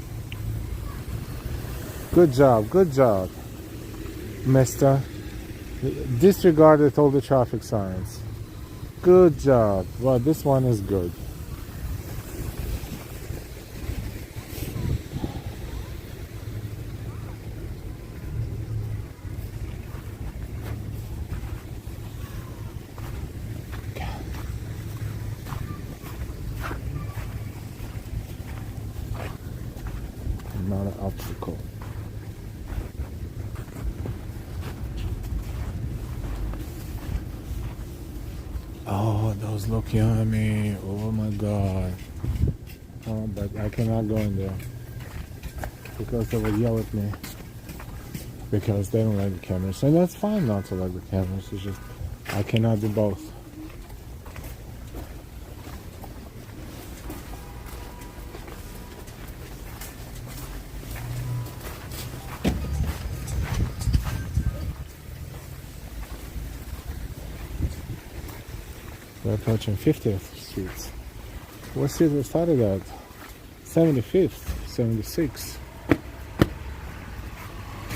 Good job, mister. Disregarded all the traffic signs. Good job. Well, this one is good. Not an obstacle. Oh, those looking at me. Oh my god. Oh, but I cannot go in there because they will yell at me because they don't like the cameras, and that's fine not to like the cameras. It's just I cannot do both. We're approaching 50th Street. What street we started at? 75th, 76th.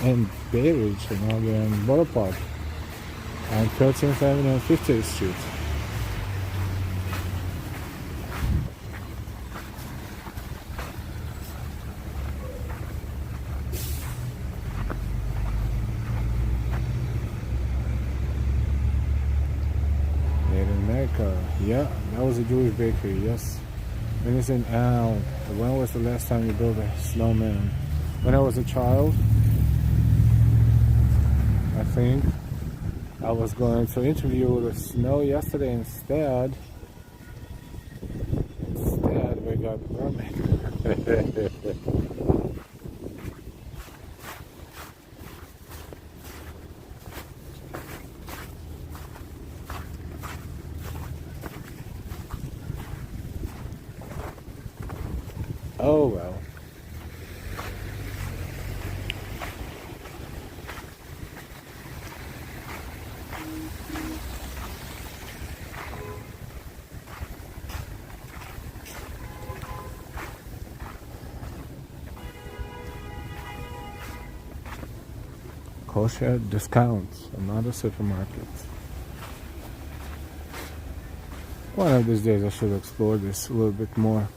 And Bay Ridge, and now we're in Boro Park. And 13th Avenue and 50th Street. Yeah, that was a Jewish bakery, yes. And it's in Al. When was the last time you built a snowman? When I was a child, I think. I was going to interview the snow yesterday instead. We got permit. Oh well. Kosher discounts, another supermarket. One of these days I should explore this a little bit more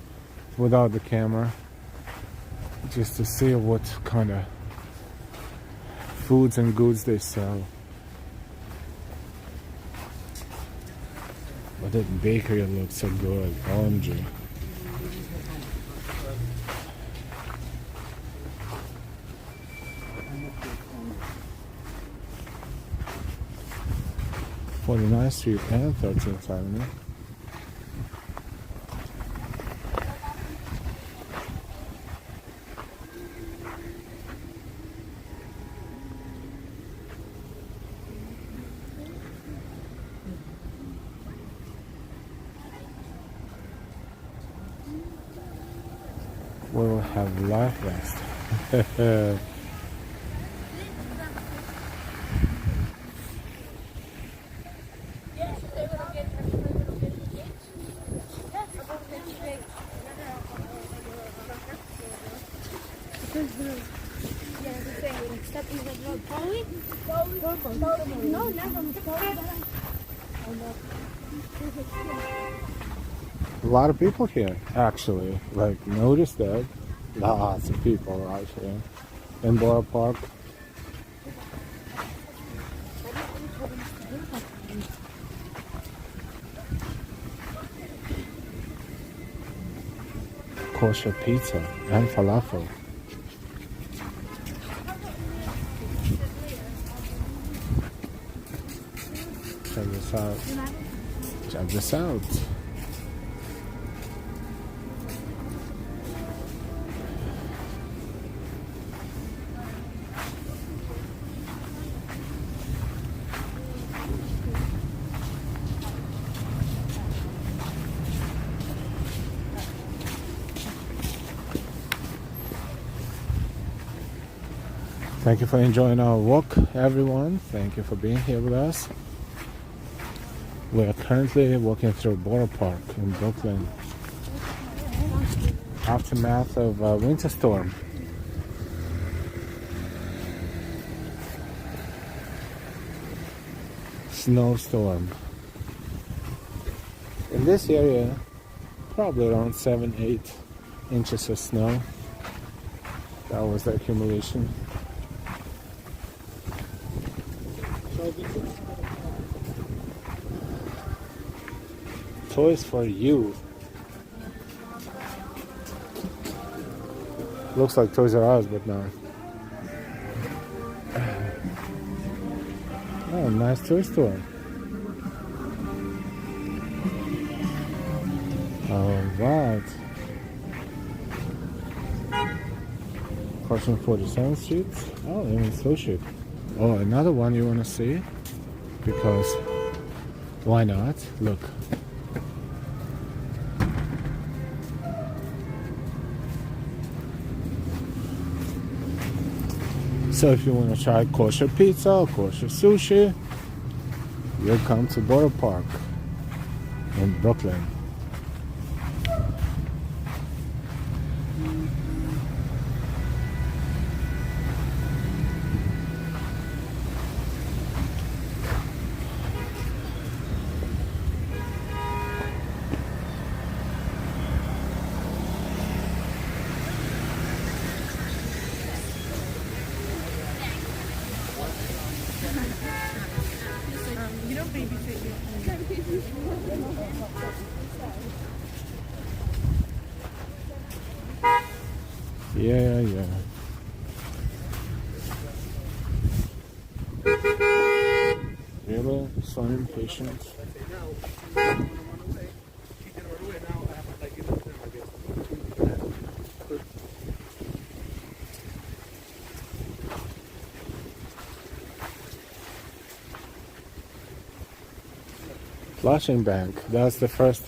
without the camera, just to see what kind of foods and goods they sell. But that bakery looks so good, OMG. "49th Street and 13th Avenue. We will have life vest. A lot of people here, actually. Like, notice that. Lots of people out here in Boro Park. Kosher pizza and falafel. Check this out. Check this out. Thank you for enjoying our walk, everyone. Thank you for being here with us. We are currently walking through Boro Park in Brooklyn. Aftermath of a winter storm. snowstorm. In this area, probably around 7-8 inches of snow. That was the accumulation. Toys for you. Looks like Toys R Us, but no. Oh, nice toy store. Alright. Crossing 47th Street. Oh, even so cheap. Oh, another one you want to see? Because why not? Look. So if you want to try kosher pizza or kosher sushi, you'll come to Boro Park in Brooklyn. You don't babysit Yeah. Really? So impatient. Flushing Bank, that's the first.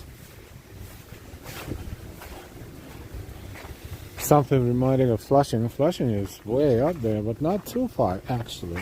Something reminding of Flushing. Flushing is way up there, but not too far actually.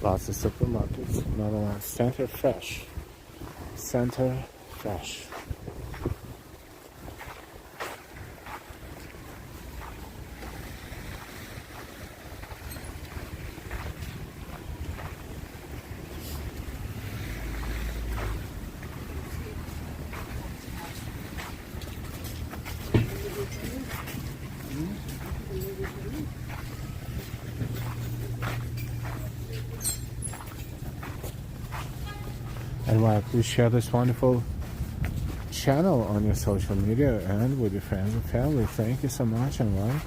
Lots of supermarkets. Another one, Center Fresh. Center Fresh. And why, please share this wonderful channel on your social media and with your friends and family. Thank you so much, and why?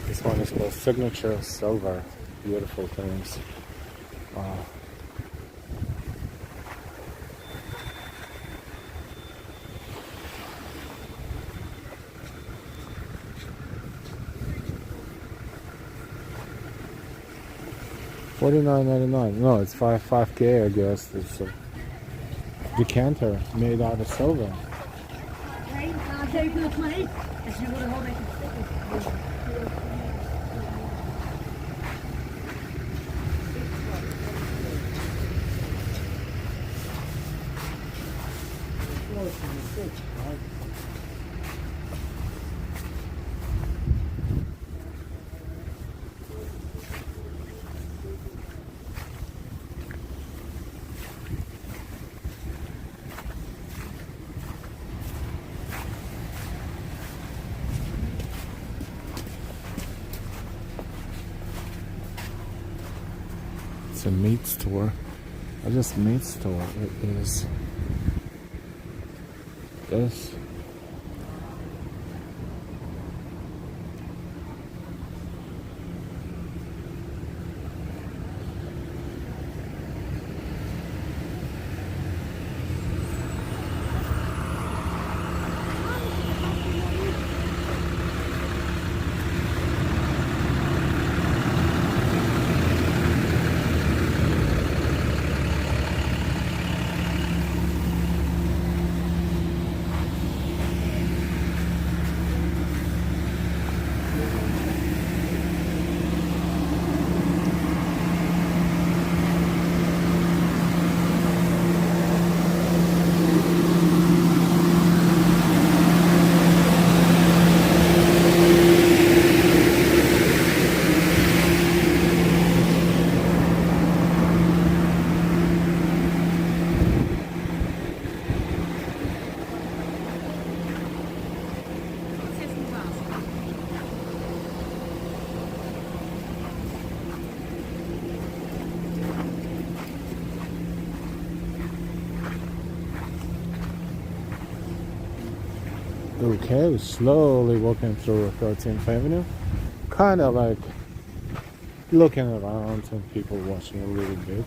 This one is called Signature Silver. Beautiful things. Wow. $49.99. No, it's 5K, I guess. It's a decanter made out of silver. I'll show you for the 20. If you want to hold it. It's a meat store. Or just meat store. It is this. Okay, we're slowly walking through 13th Avenue. Kind of like looking around and people watching a little bit.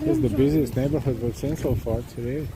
It's the busiest neighborhood we've seen so far today.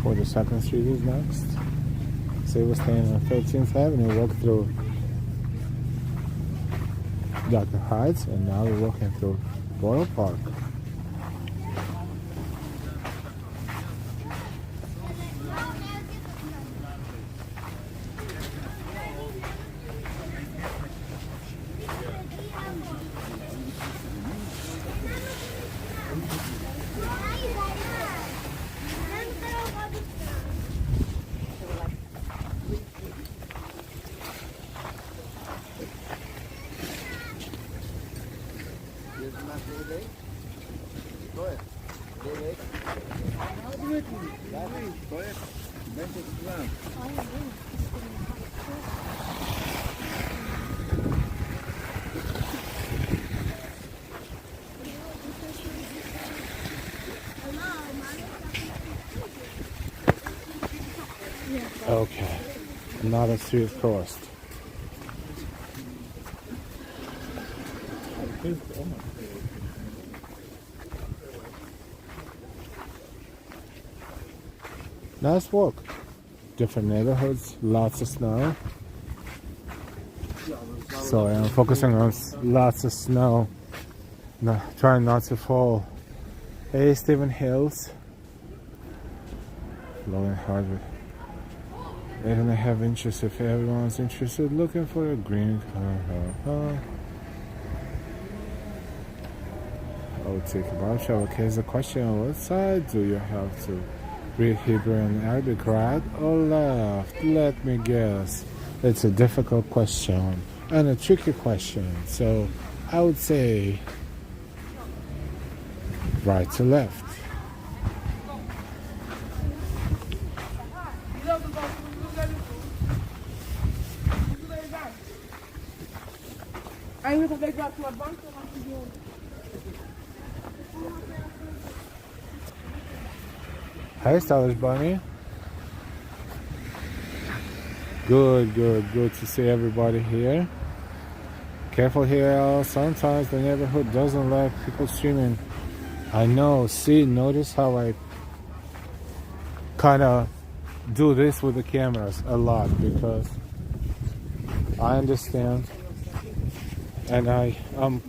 For the 2nd Street is next. So we're staying on 13th Avenue, walk through Dyker Heights, and now we're walking through Boro Park. Okay, another street crossed. Nice walk. Different neighborhoods, lots of snow. Sorry, I'm focusing on lots of snow. No, trying not to fall. Hey, Stephen Hills. Blowing hard with 8.5 inches if everyone's interested. Looking for a green color. I'll take a bow shower. Okay, here's the question. On what side do you have to read Hebrew and Arabic, right or left? Let me guess. It's a difficult question and a tricky question. So I would say right to left. Ainda também já tua banca, Hey, Stylish Bunny. Good to see everybody here. Careful here, sometimes the neighborhood doesn't like people streaming. I know, see, notice how I kind of do this with the cameras a lot, because I understand and I'm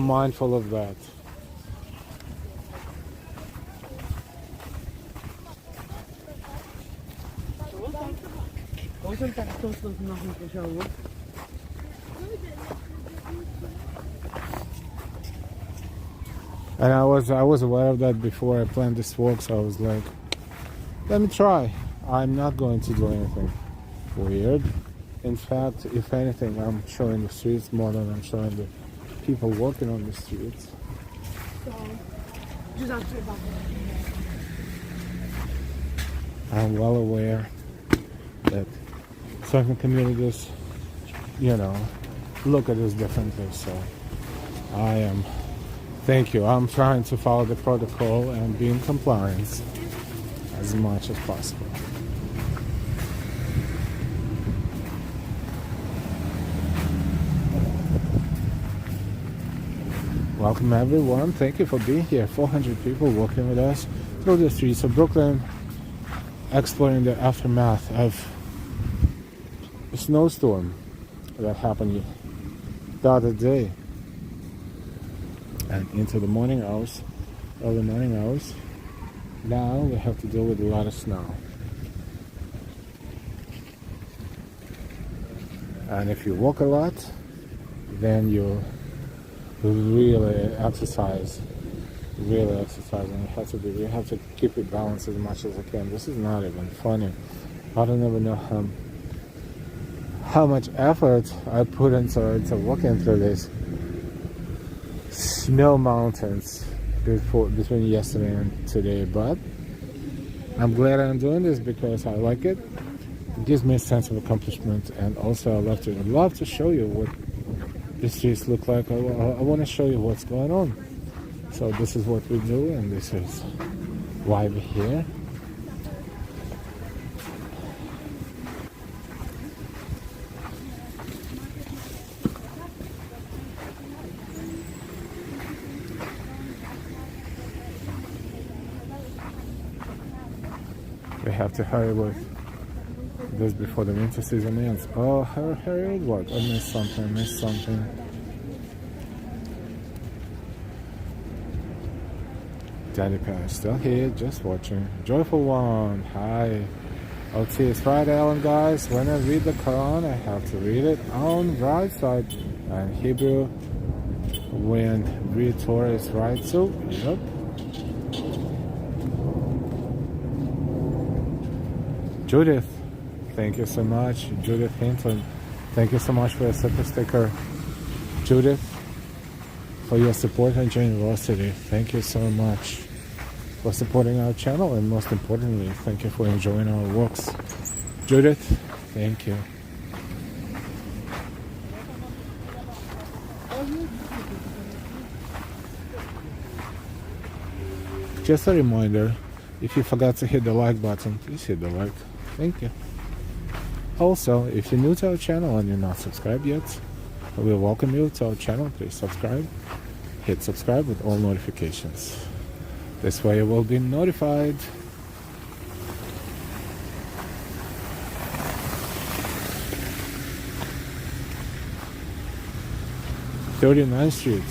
mindful of that. And I was aware of that before I planned this walk, so I was like, let me try. I'm not going to do anything weird. In fact, if anything, I'm showing the streets more than I'm showing the people walking on the streets. I'm well aware that certain communities, you know, look at this differently, so thank you. I'm trying to follow the protocol and be in compliance as much as possible. Welcome everyone. Thank you for being here. 400 people walking with us through the streets of Brooklyn, exploring the aftermath of a snowstorm that happened the other day and into the morning hours, early morning hours. Now we have to deal with a lot of snow. And if you walk a lot, then you really exercise, and you have to keep it balanced as much as I can. This is not even funny. I don't even know how much effort I put into walking through these snow mountains between yesterday and today, but I'm glad I'm doing this because I like it. It gives me a sense of accomplishment, and also I'd love to show you what the streets look like. I want to show you what's going on. So this is what we do, and this is why we're here. We have to hurry with this before the winter season ends. Oh, hurry with what? I missed something. Daddy Pat is still here, just watching. Joyful one, hi. OT, it's Friday, Ellen, guys. When I read the Quran, I have to read it on the right side. And Hebrew, when read Torah is right, so, yep. Judith, thank you so much. Judith Hinton, thank you so much for your super sticker. Judith, for your support and generosity. Thank you so much for supporting our channel, and most importantly, thank you for enjoying our walks. Judith, thank you. Just a reminder, if you forgot to hit the like button, please hit the like. Thank you. Also, if you're new to our channel and you're not subscribed yet, we welcome you to our channel. Please subscribe. Hit subscribe with all notifications. This way you will be notified. "39th Street.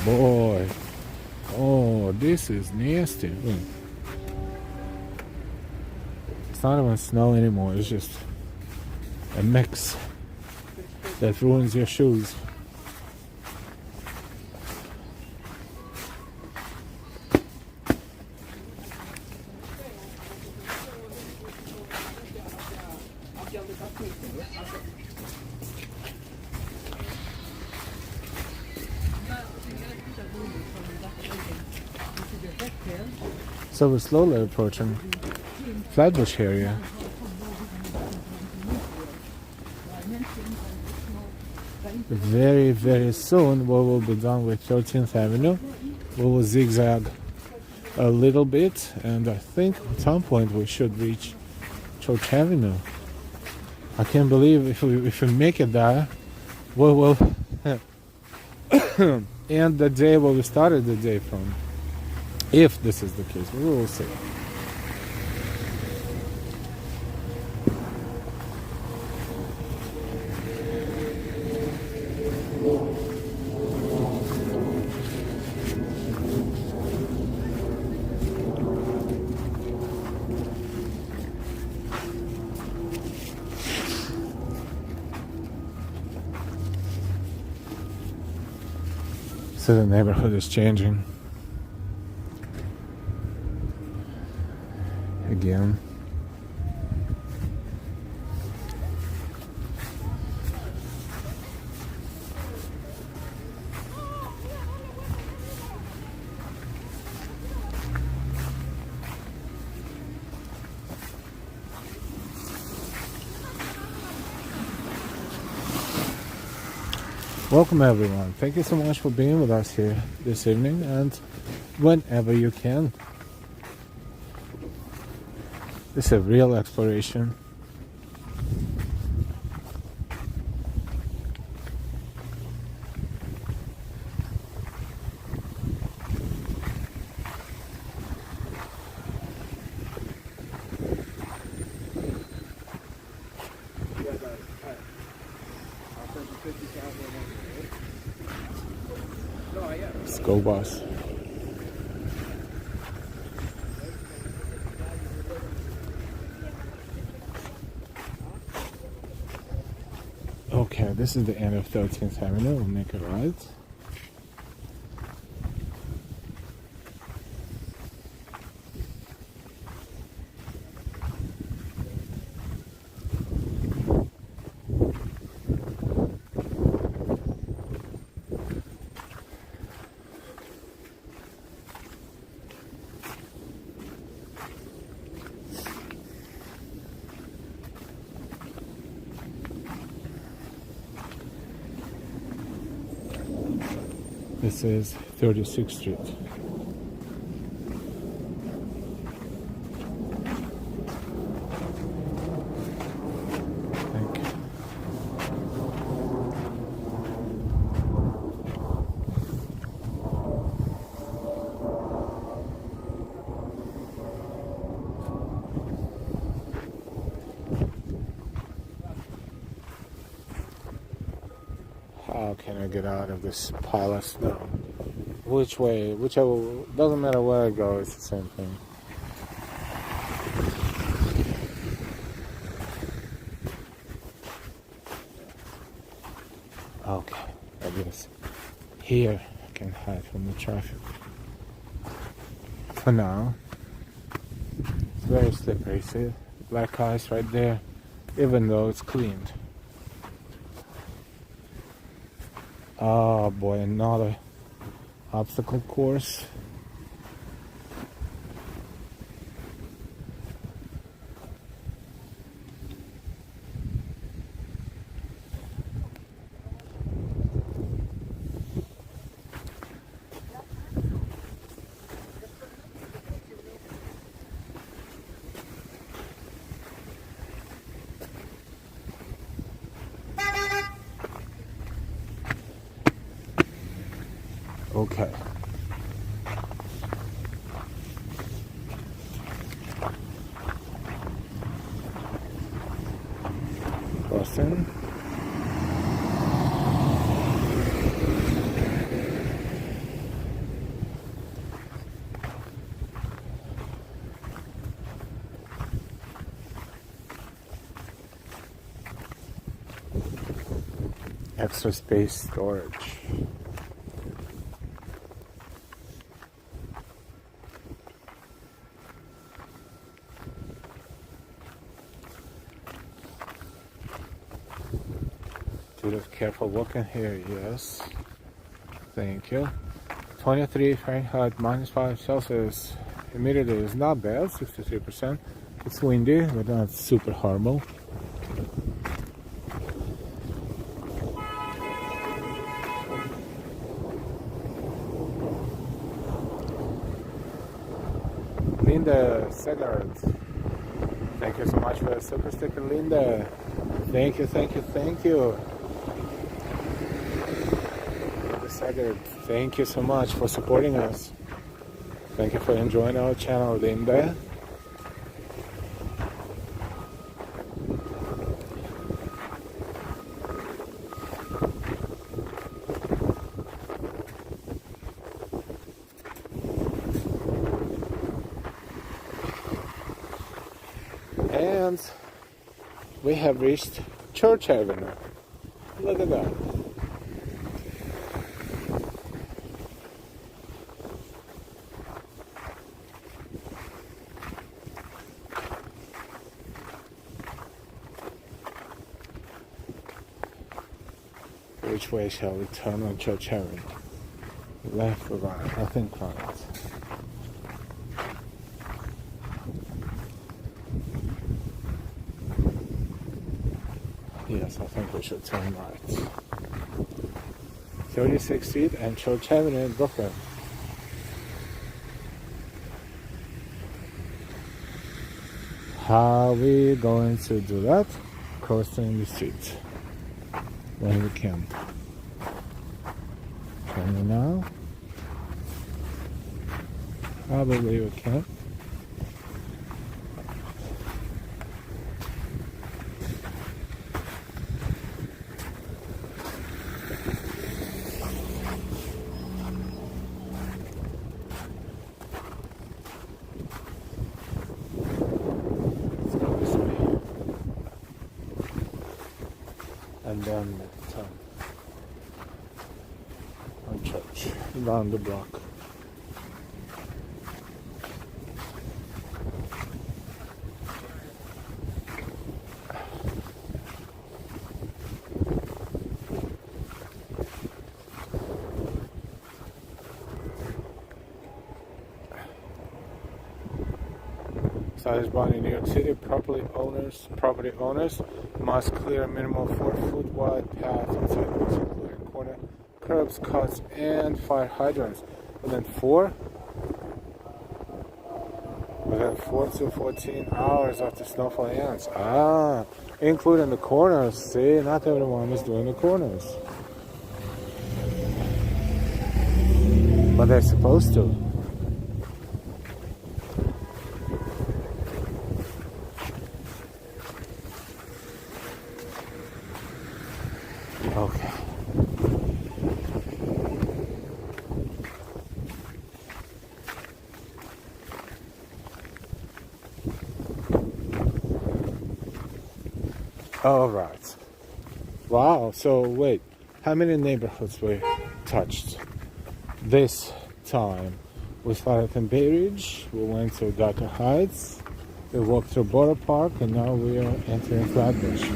Boy. Oh, this is nasty. It's not even snow anymore. It's just a mix that ruins your shoes. So we're slowly approaching Flatbush area. very, very soon we will be done with 13th Avenue. We will zigzag a little bit, and I think at some point we should reach Church Avenue. I can't believe if we make it there, we will end the day where we started the day from. If this is the case, we will see. So the neighborhood is changing again. Welcome everyone. Thank you so much for being with us here this evening and whenever you can. This is a real exploration. Let's go, boss. Okay, this is the end of 13th Avenue. We'll make it right. This is 36th Street. Thank you. How can I get out of this pile of snow? Which way? Whichever. Doesn't matter where I go, it's the same thing. Okay, I guess here I can hide from the traffic. For now, it's very slippery. See, black ice right there, even though it's cleaned. Oh boy, another obstacle course. Okay. Boston. Extra space storage. Careful walking here, yes. Thank you. 23 Fahrenheit, -5 Celsius. Humidity is not bad, 63%. It's windy, but not super horrible. Linda Segard. Thank you so much for the super sticker, Linda. Thank you, thank you, thank you. Linda Segard, thank you so much for supporting us. Thank you for enjoying our channel, Linda. And we have reached Church Avenue. Look at that. Which way shall we turn on Church Avenue? Left or right? I think right. Yes, I think we should turn right. 36th Street and Church Avenue in Brooklyn. How are we going to do that? Crossing the street when we can. Can we now? Probably we can. And then turn on Church, around the block. Size bond in New York City, property owners must clear a minimum 4-foot wide path inside the including corner, curbs, cuts, and fire hydrants. Within 4 to 14 hours after snowfall ends. Including the corners. See, not everyone is doing the corners. But they're supposed to. Okay. All right. Wow. So wait, how many neighborhoods we touched this time? We started in Bay Ridge. We went to Dyker Heights. We walked through Boro Park, and now we are entering Flatbush.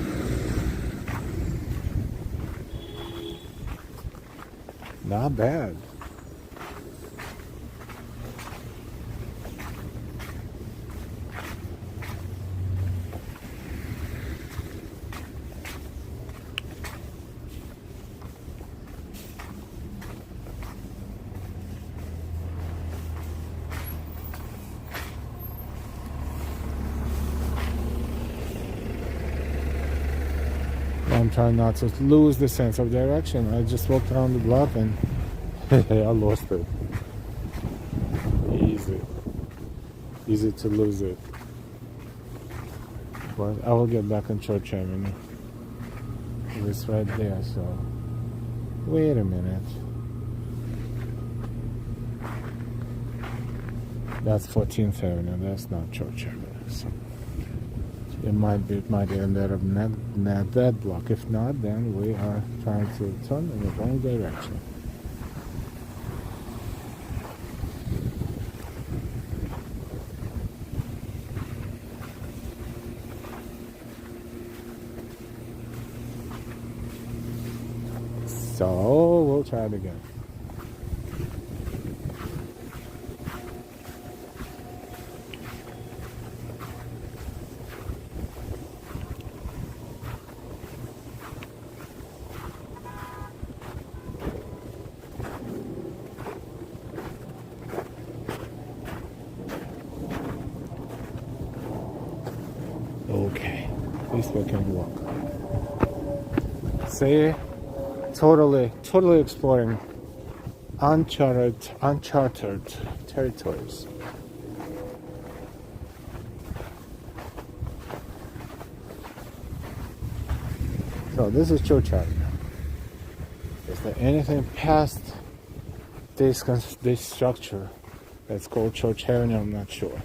Not bad. I'm trying not to lose the sense of direction. I just walked around the block and I lost it. Easy to lose it. But I will get back on Church Avenue. It's right there, so wait a minute. That's 14th Avenue, that's not Church Avenue. So it might end up not that block. If not, then we are trying to turn in the wrong direction. So we'll try it again. best we can walk. See, totally exploring uncharted territories. So this is Church Avenue. Is there anything past this structure that's called Church Avenue? I'm not sure,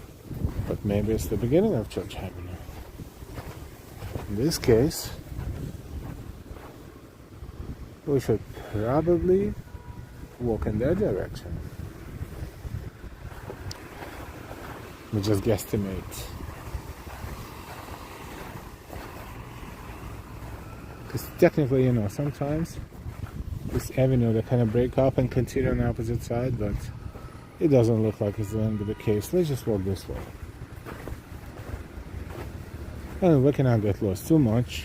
but maybe it's the beginning of Church Avenue. In this case, we should probably walk in that direction. We just guesstimate. Because technically, sometimes this avenue they kind of break up and continue on the opposite side, but it doesn't look like it's going to be the case. Let's just walk this way. And we cannot get lost too much.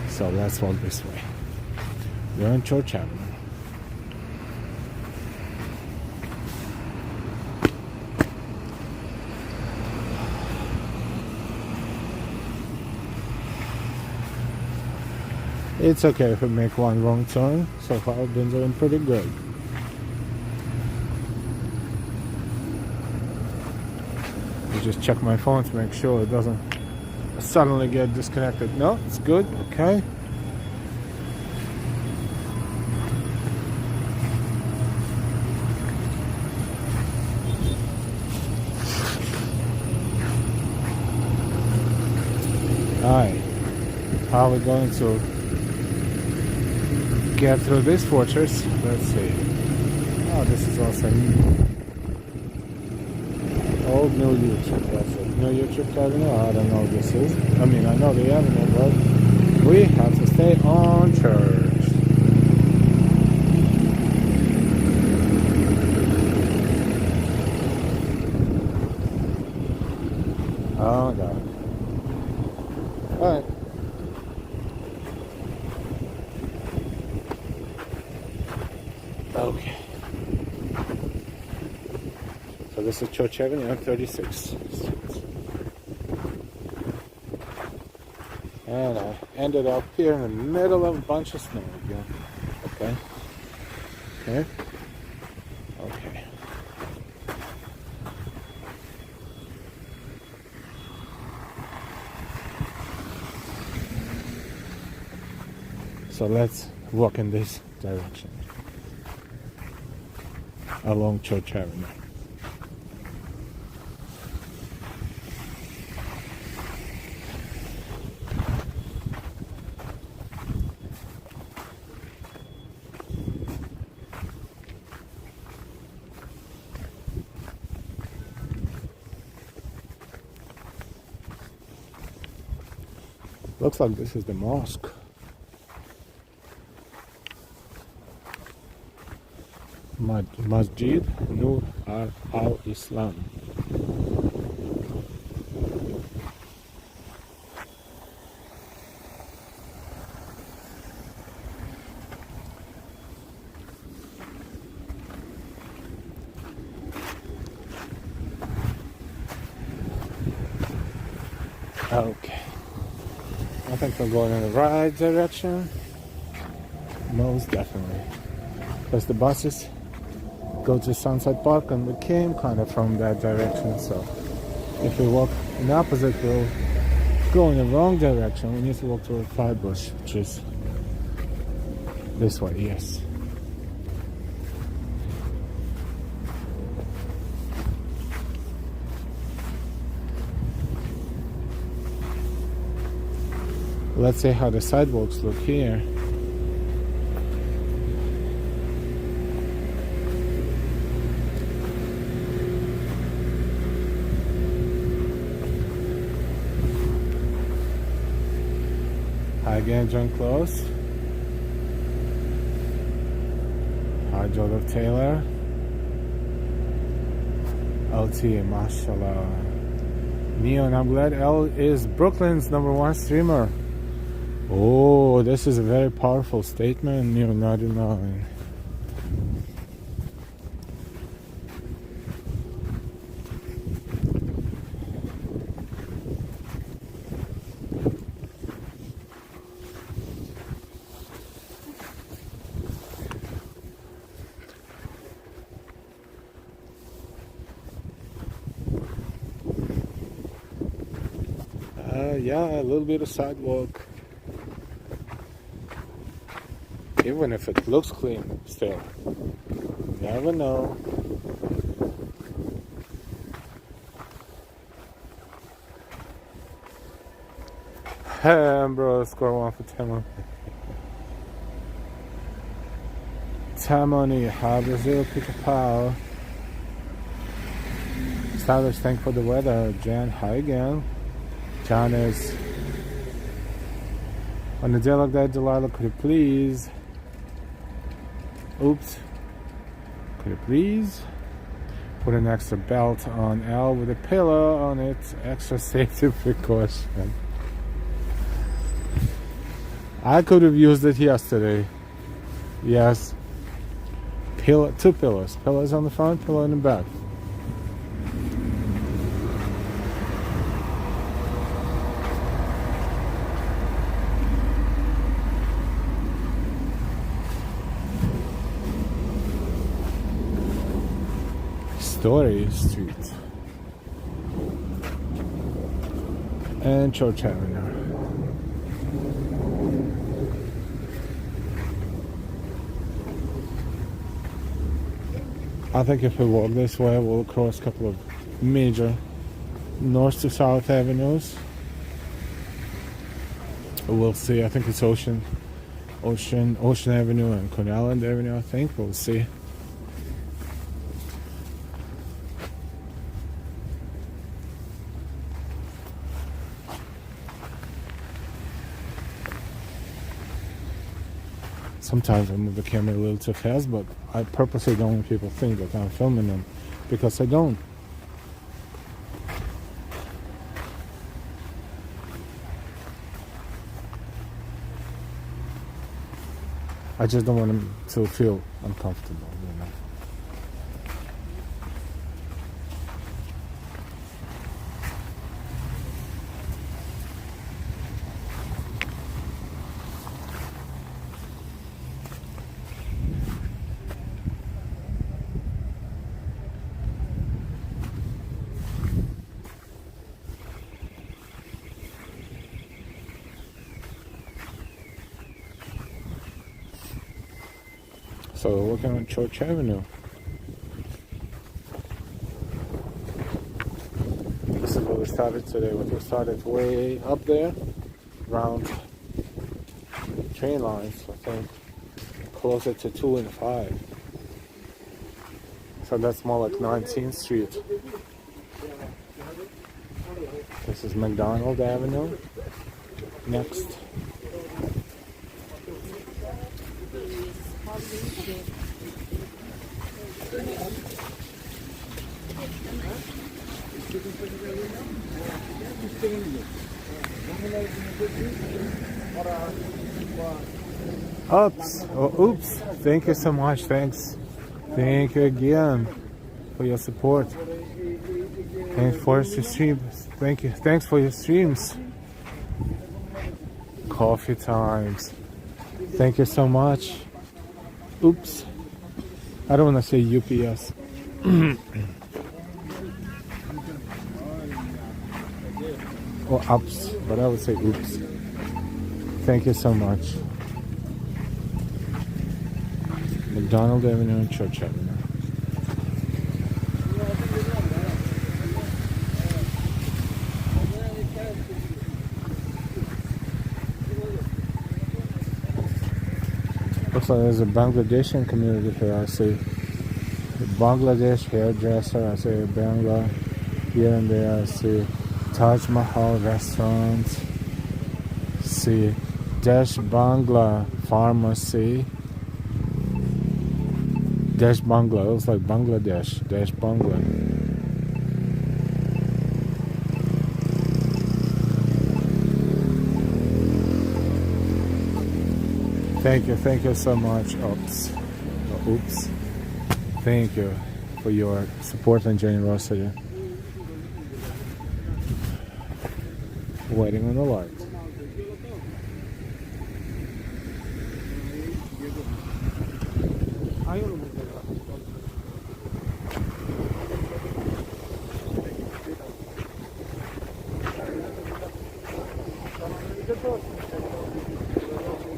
So let's walk this way. We're on Church Avenue. It's okay if we make one wrong turn. So far I've been doing pretty good. I just check my phone to make sure it doesn't suddenly get disconnected. No, it's good. Okay. Alright. How are we going to get through this fortress? Let's see. Oh, this is also old New Utrecht. That's it. New Utrecht Avenue. I don't know what this is. I mean, I know the avenue, but we have to stay on Church. Oh God. All right. Okay. So this is Church Avenue, 36th Street. And I ended up here in the middle of a bunch of snow again. Okay. Okay. Okay. So let's walk in this direction. Along Church Avenue. Looks like this is the mosque. Masjid Nur al-Islam. Okay. I think we're going in the right direction. Most definitely. Because the buses go to Sunset Park and we came kind of from that direction. So if we walk in opposite, we'll go in the wrong direction. We need to walk toward Flatbush, which is this way, yes. Let's see how the sidewalks look here. Again, John Close. Hi, Joseph Taylor. LT, mashallah. Neon, I'm glad L is Brooklyn's #1 streamer. Oh, this is a very powerful statement, New 99. Yeah, a little bit of sidewalk. Even if it looks clean, still. Never know. Bro, score one for Tammany. Tammany, how does it pick a pal? Stylish, thank for the weather. Jan, hi again. John is on a day like that, Delilah, could you please? Oops. Could you please put an extra belt on L with a pillow on it? Extra safety precaution. I could have used it yesterday. Yes. Two pillows. Pillows on the front, pillow in the back. Story Street and Church Avenue. I think if we walk this way, we'll cross a couple of major north to south avenues. We'll see. I think it's Ocean Avenue and Coney Island Avenue. I think we'll see. Sometimes I move the camera a little too fast, but I purposely don't want people to think that I'm filming them, because I don't. I just don't want them to feel uncomfortable, you know. So we're working on Church Avenue. This is where we started today. We started way up there, around train lines, I think, closer to 2 and 5. So that's more like 19th Street. This is McDonald Avenue. Next. Oops. Oh, oops. Thank you so much. Thanks. Thank you again for your support. Thanks for your streams. Thank you. Thanks for your streams. Coffee times. Thank you so much. Oops. I don't want to say UPS. Or ups, but I would say oops. Thank you so much. McDonald Avenue and Church Avenue. Looks like there's a Bangladeshi community here. I see Bangladesh hairdresser. I see Bangla here and there. I see Taj Mahal restaurant. See Desh Bangla pharmacy. Desh Bangla. It looks like Bangladesh. Desh Bangla. Thank you so much. Oops. Oh, oops. Thank you for your support and generosity. Waiting on the light.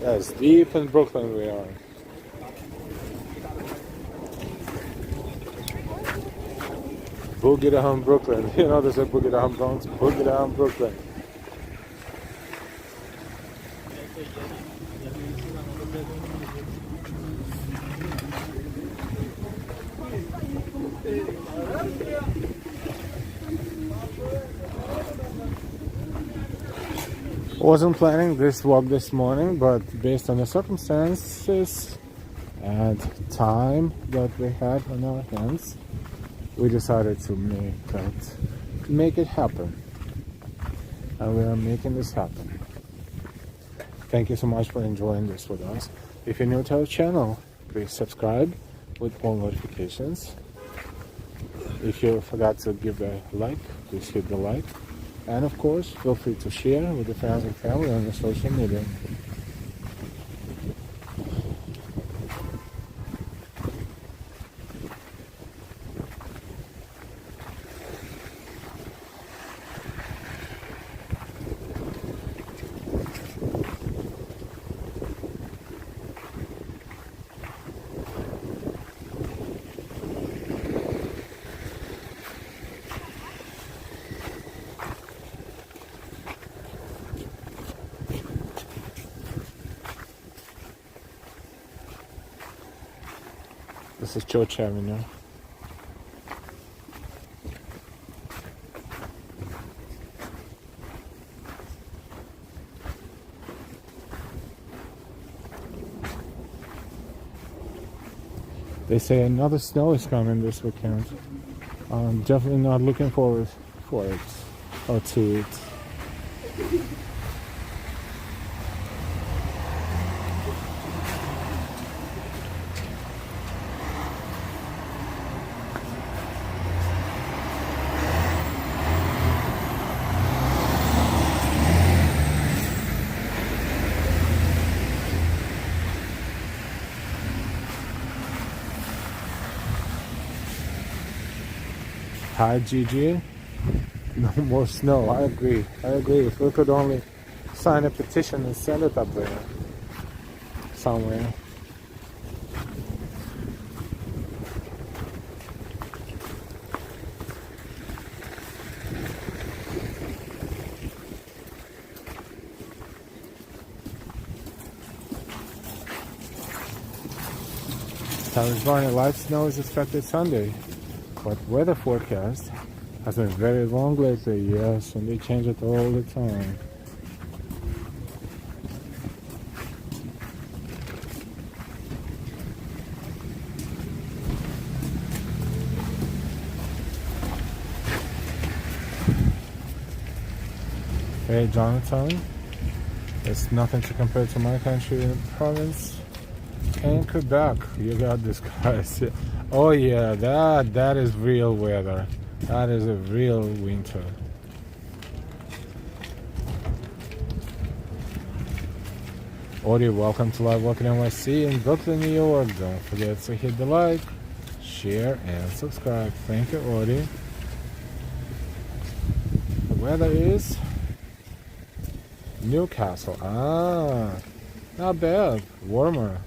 Yes, deep in Brooklyn we are. Boogie down Brooklyn. You know there's a boogie down Bronx, boogie down Brooklyn. Wasn't planning this walk this morning, but based on the circumstances and time that we had on our hands, we decided to make it happen. And we are making this happen. Thank you so much for enjoying this with us. If you're new to our channel, please subscribe with all notifications. If you forgot to give a like, please hit the like. And of course, feel free to share with your friends and family on your social media. This is Church Avenue. They say another snow is coming this weekend. I'm definitely not looking forward for it or to it. Hi Gigi, no more snow. I agree. If we could only sign a petition and send it up there somewhere. California light snow is expected Sunday. But weather forecast has been very long lately, yes, and they change it all the time. Hey Jonathan, it's nothing to compare to my country and province. And Quebec, you got this guys. Oh yeah, that is real weather. That is a real winter. Audie, welcome to Live Walking NYC in Brooklyn, New York. Don't forget to hit the like, share, and subscribe. Thank you, Audie. The weather is Newcastle. Ah, not bad. Warmer.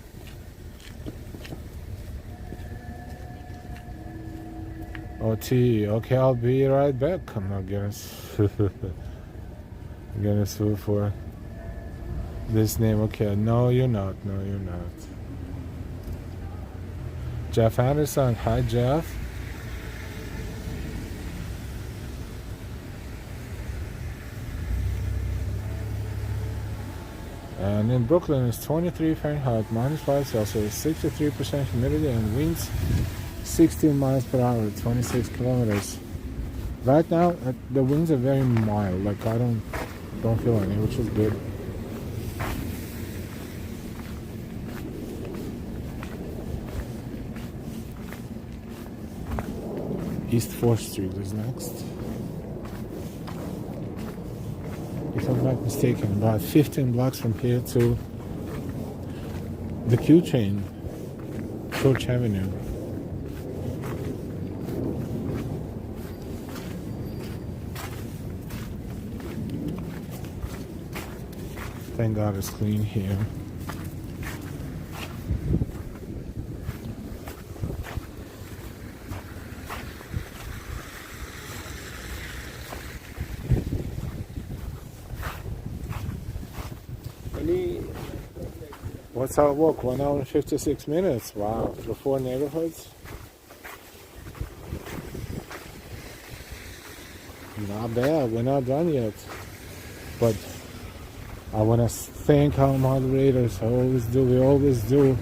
OT, okay, I'll be right back. I'm not gonna sue for this name. Okay, no, you're not. No, you're not. Jeff Anderson, hi, Jeff. And in Brooklyn, it's 23 Fahrenheit, -5 Celsius, 63% humidity, and winds 16 miles per hour, 26 kilometers. Right now, the winds are very mild. Like I don't feel any, which is good. East 4th Street is next. If I'm not mistaken, about 15 blocks from here to the Q train, Church Avenue. Thank God it's clean here. What's our walk? 1 hour and 56 minutes. Wow, for 4 neighborhoods. Not bad. We're not done yet. But I want to thank our moderators. I always do. We always do.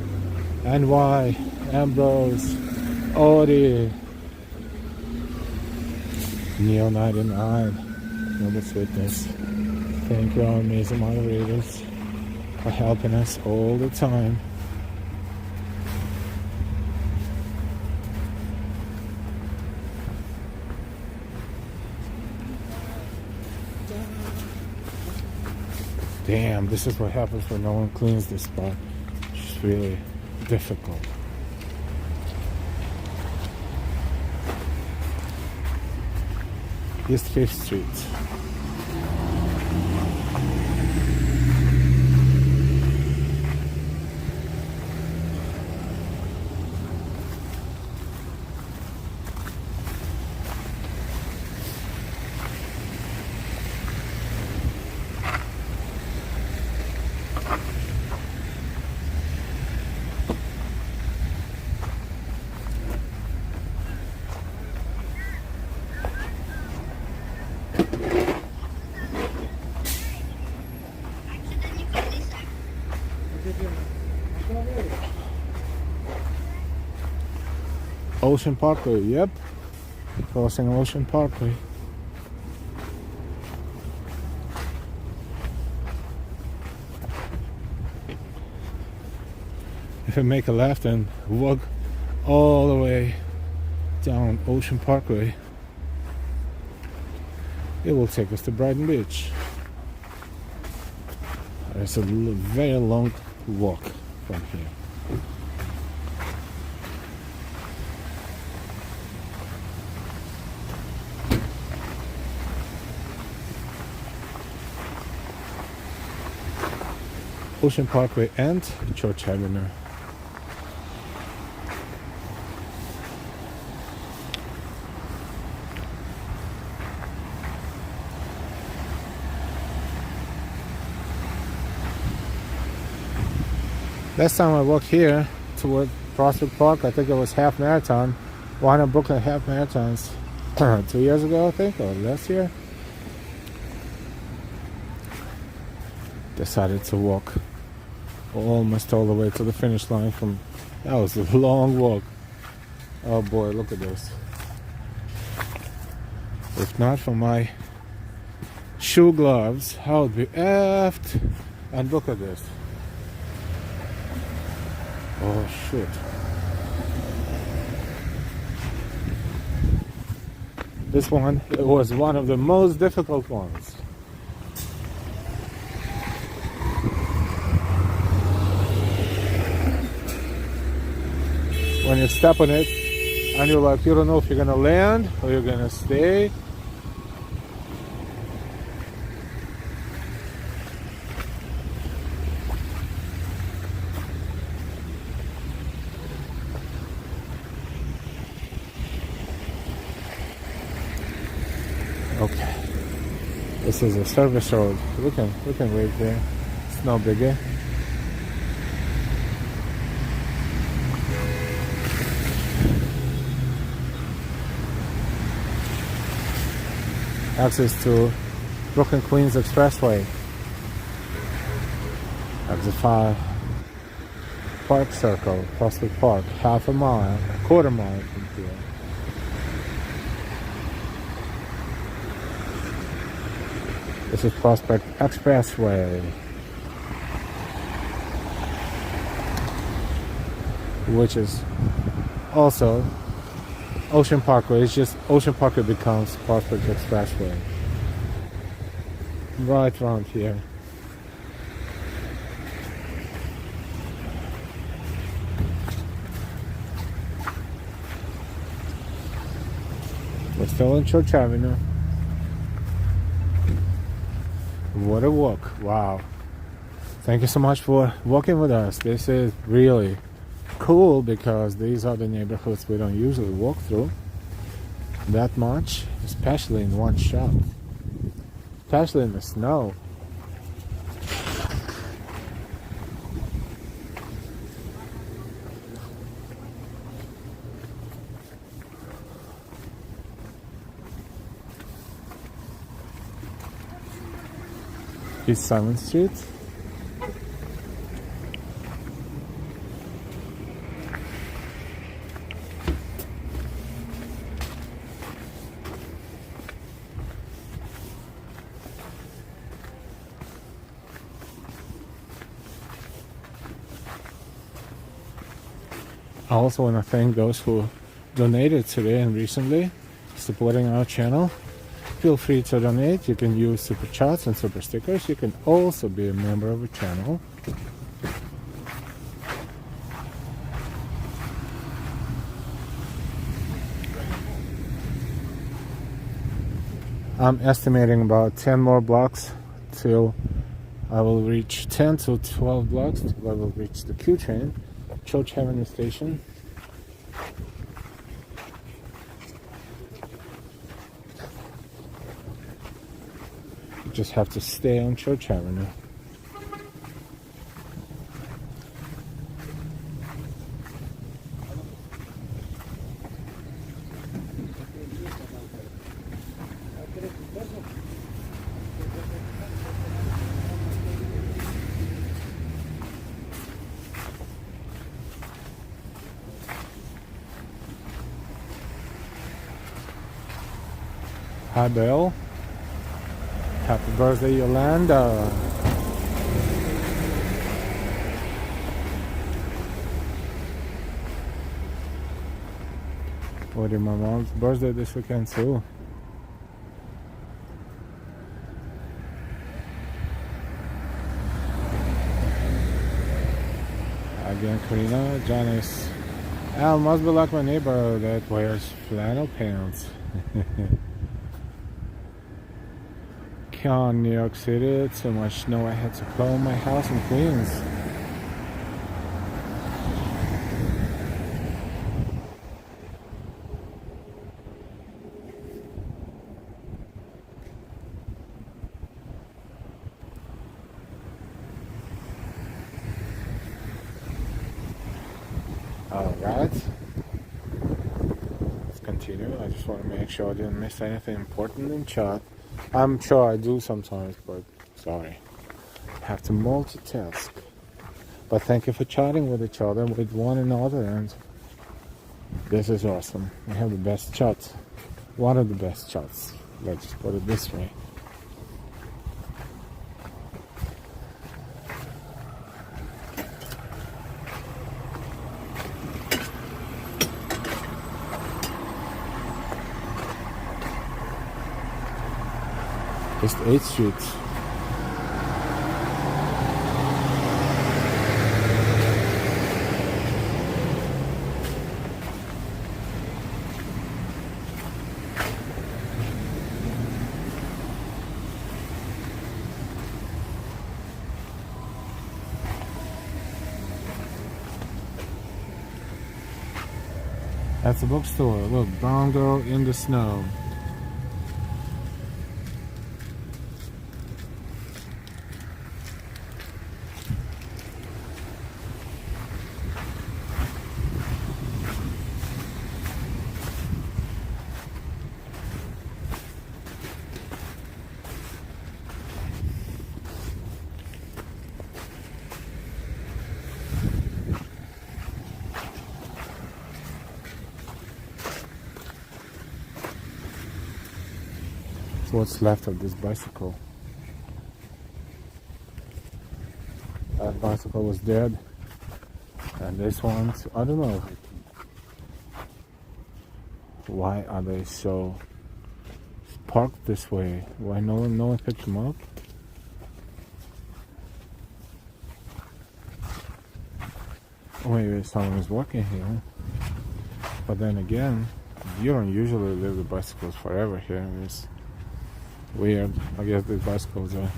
NY, Ambrose, Odie, Neo 99, Nobody's Witness. Thank you, our amazing moderators, for helping us all the time. Damn, this is what happens when no one cleans this spot. It's really difficult. East 5th Street. Ocean Parkway, yep. Crossing Ocean Parkway. If I make a left and walk all the way down Ocean Parkway, it will take us to Brighton Beach. It's a very long walk from here. Ocean Parkway and Church Avenue. Last time I walked here toward Prospect Park, I think it was half marathon. One of Brooklyn half marathons 2 years ago, I think, or last year. Decided to walk almost all the way to the finish line from, that was a long walk. Oh boy, look at this. If not for my shoe gloves, I would be effed. And look at this. Oh shit. This one, it was one of the most difficult ones. When you step on it and you're like, you don't know if you're gonna land or you're gonna stay. Okay, this is a service road. We can wait there. It's no biggie. Access to Brooklyn Queens Expressway. Exit 5. Park Circle, Prospect Park, half a mile, a quarter mile from here. This is Prospect Expressway, which is also Ocean Parkway. It's just Ocean Parkway becomes Prospect Expressway. Right around here. We're still on Church Avenue. What a walk. Wow. Thank you so much for walking with us. This is really cool because these are the neighborhoods we don't usually walk through that much, especially in one shot, especially in the snow. East 7th Street. I also want to thank those who donated today and recently, supporting our channel. Feel free to donate. You can use super chats and super stickers. You can also be a member of the channel. I'm estimating about 10 more blocks till I will reach 10 to 12 blocks till I will reach the Q train, Church Avenue station. You just have to stay on Church Avenue. Hi, Bill. Happy birthday, Yolanda. What is my mom's birthday this weekend too? Again, Karina, Janice. Al must be like my neighbor that wears flannel pants. New York City, so much snow I had to plow my house in Queens. Alright, let's continue. I just want to make sure I didn't miss anything important in chat. I'm sure I do sometimes, but sorry. I have to multitask. But thank you for chatting with each other, with one another, and this is awesome. We have the best chats. One of the best chats. Let's put it this way. Just 8th Street. That's a bookstore. Look, brown girl in the snow. What's left of this bicycle? That bicycle was dead, and this one, I don't know why are they so parked this way? Why no one picked them up? Maybe someone is working here. But then again, you don't usually leave the bicycles forever here. It's weird. I guess these bicycles are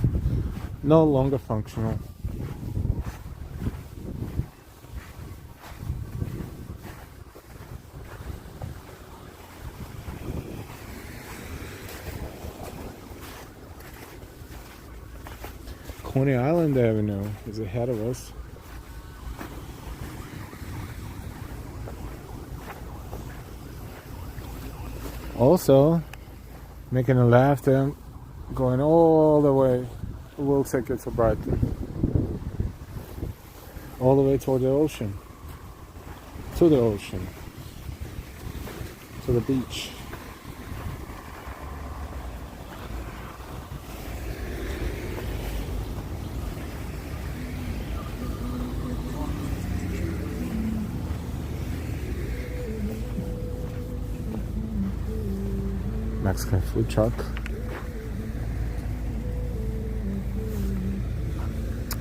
no longer functional. Coney Island Avenue is ahead of us. Also, making a left and going all the way, we'll take it to Brighton. All the way toward the ocean. To the ocean. To the beach. Mexican food truck.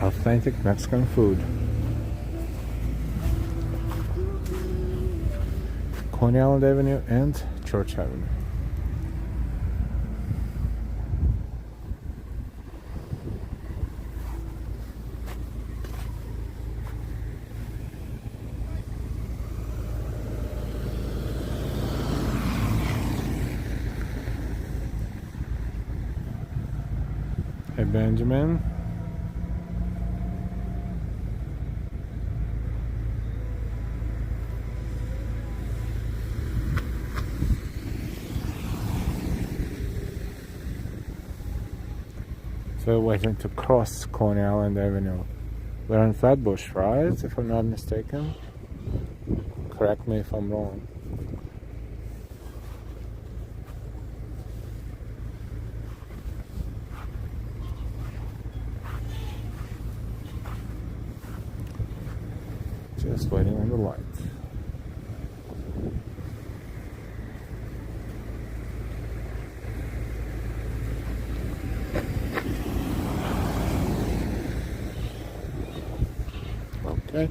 Authentic Mexican food. Coney Island Avenue and Church Avenue. Hey Benjamin. So we're waiting to cross Coney Island Avenue. We're in Flatbush, right? If I'm not mistaken. Correct me if I'm wrong. Just waiting on the light. Okay.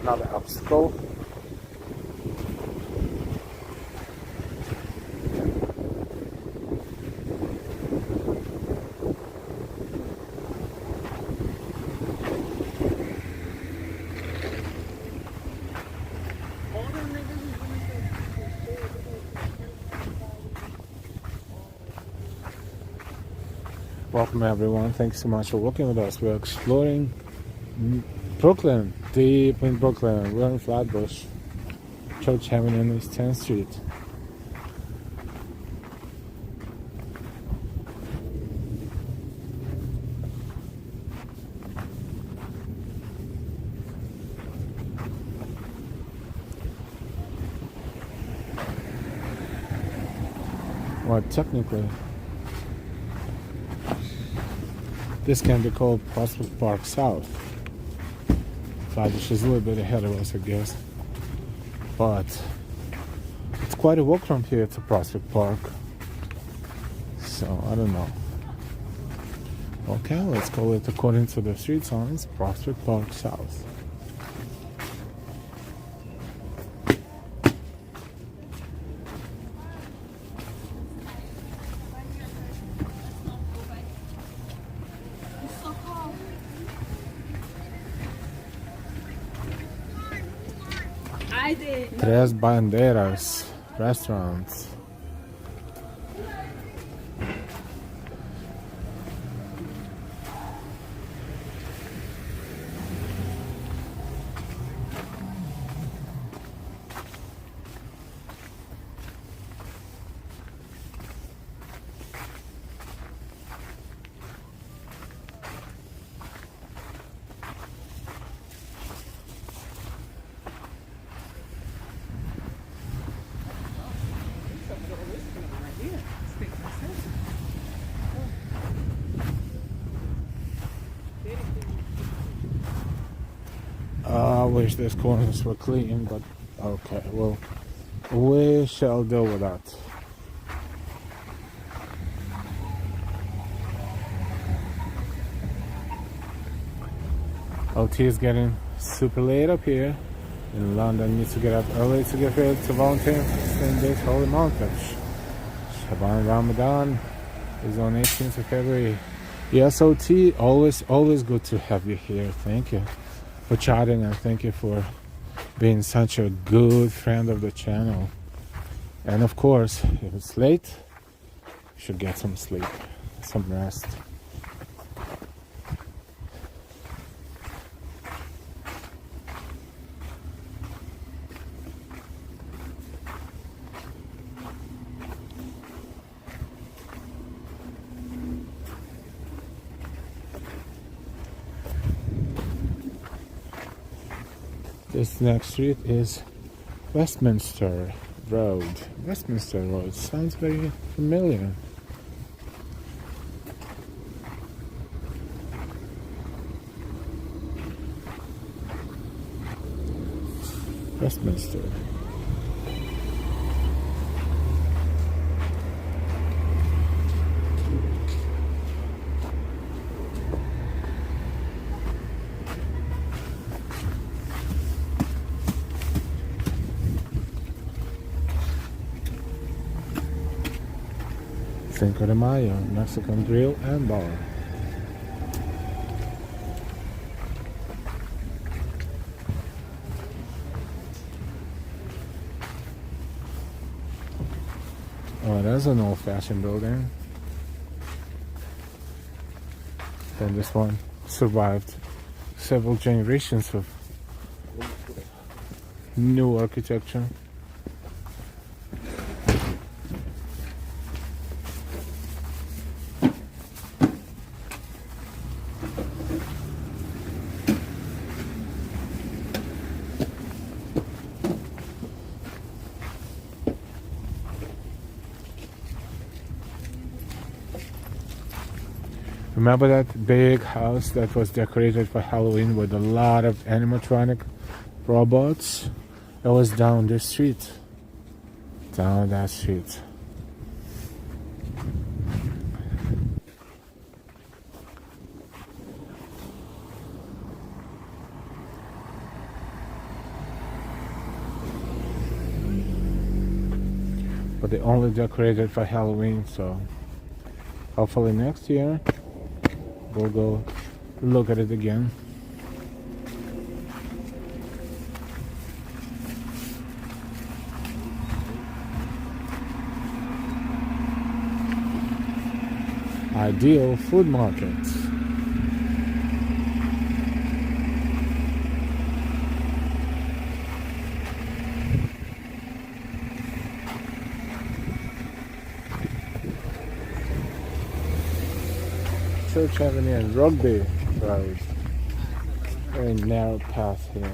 Another obstacle. Welcome everyone, thanks so much for working with us. We're exploring Brooklyn, deep in Brooklyn. We're in Flatbush. Church Avenue is 10th Street. Well, technically, this can be called Prospect Park South. Flatbush is a little bit ahead of us, I guess. But it's quite a walk from here to Prospect Park. So, I don't know. Okay, let's call it according to the street signs, Prospect Park South. Tres Banderas restaurants. wish these corners were clean, but okay, well, we shall deal with that. OT is getting super late up here in London. Needs to get up early to get ready to volunteer for 10 days holy month. Shaban Ramadan is on 18th of February. Yes, OT, always good to have you here. Thank you for chatting, and thank you for being such a good friend of the channel. And of course, if it's late, you should get some sleep, some rest. This next street is Westminster Road. Westminster Road sounds very familiar. Westminster. Cinco de Mayo, Mexican grill and bar. Oh, that's an old-fashioned building. And this one survived several generations of new architecture. Remember that big house that was decorated for Halloween with a lot of animatronic robots? It was down this street. Down that street. But they only decorated for Halloween, so hopefully next year we'll go look at it again. Ideal food market. Church Avenue and Rugby Road. Very narrow path here.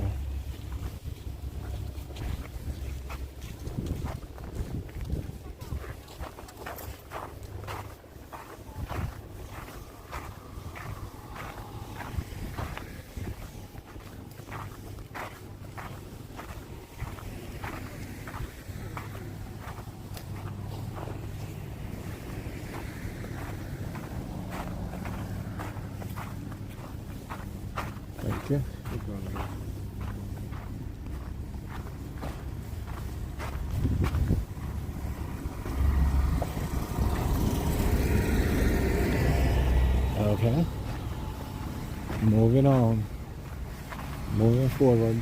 Thank you. Okay. Moving on. Moving forward.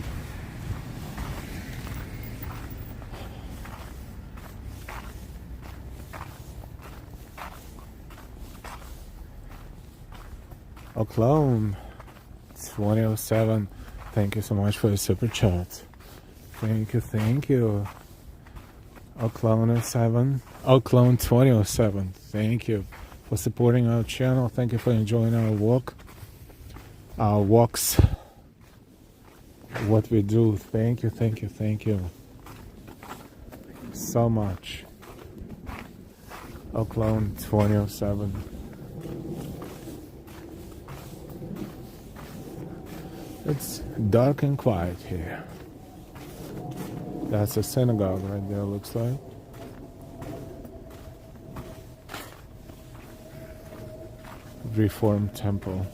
Oklahoma 2007. Thank you so much for the super chat. Thank you. Oklahoma 2007. Thank you for supporting our channel. Thank you for enjoying our walks, what we do. Thank you so much. Oklahoma 2007. It's dark and quiet here. That's a synagogue right there, looks like. Reformed temple.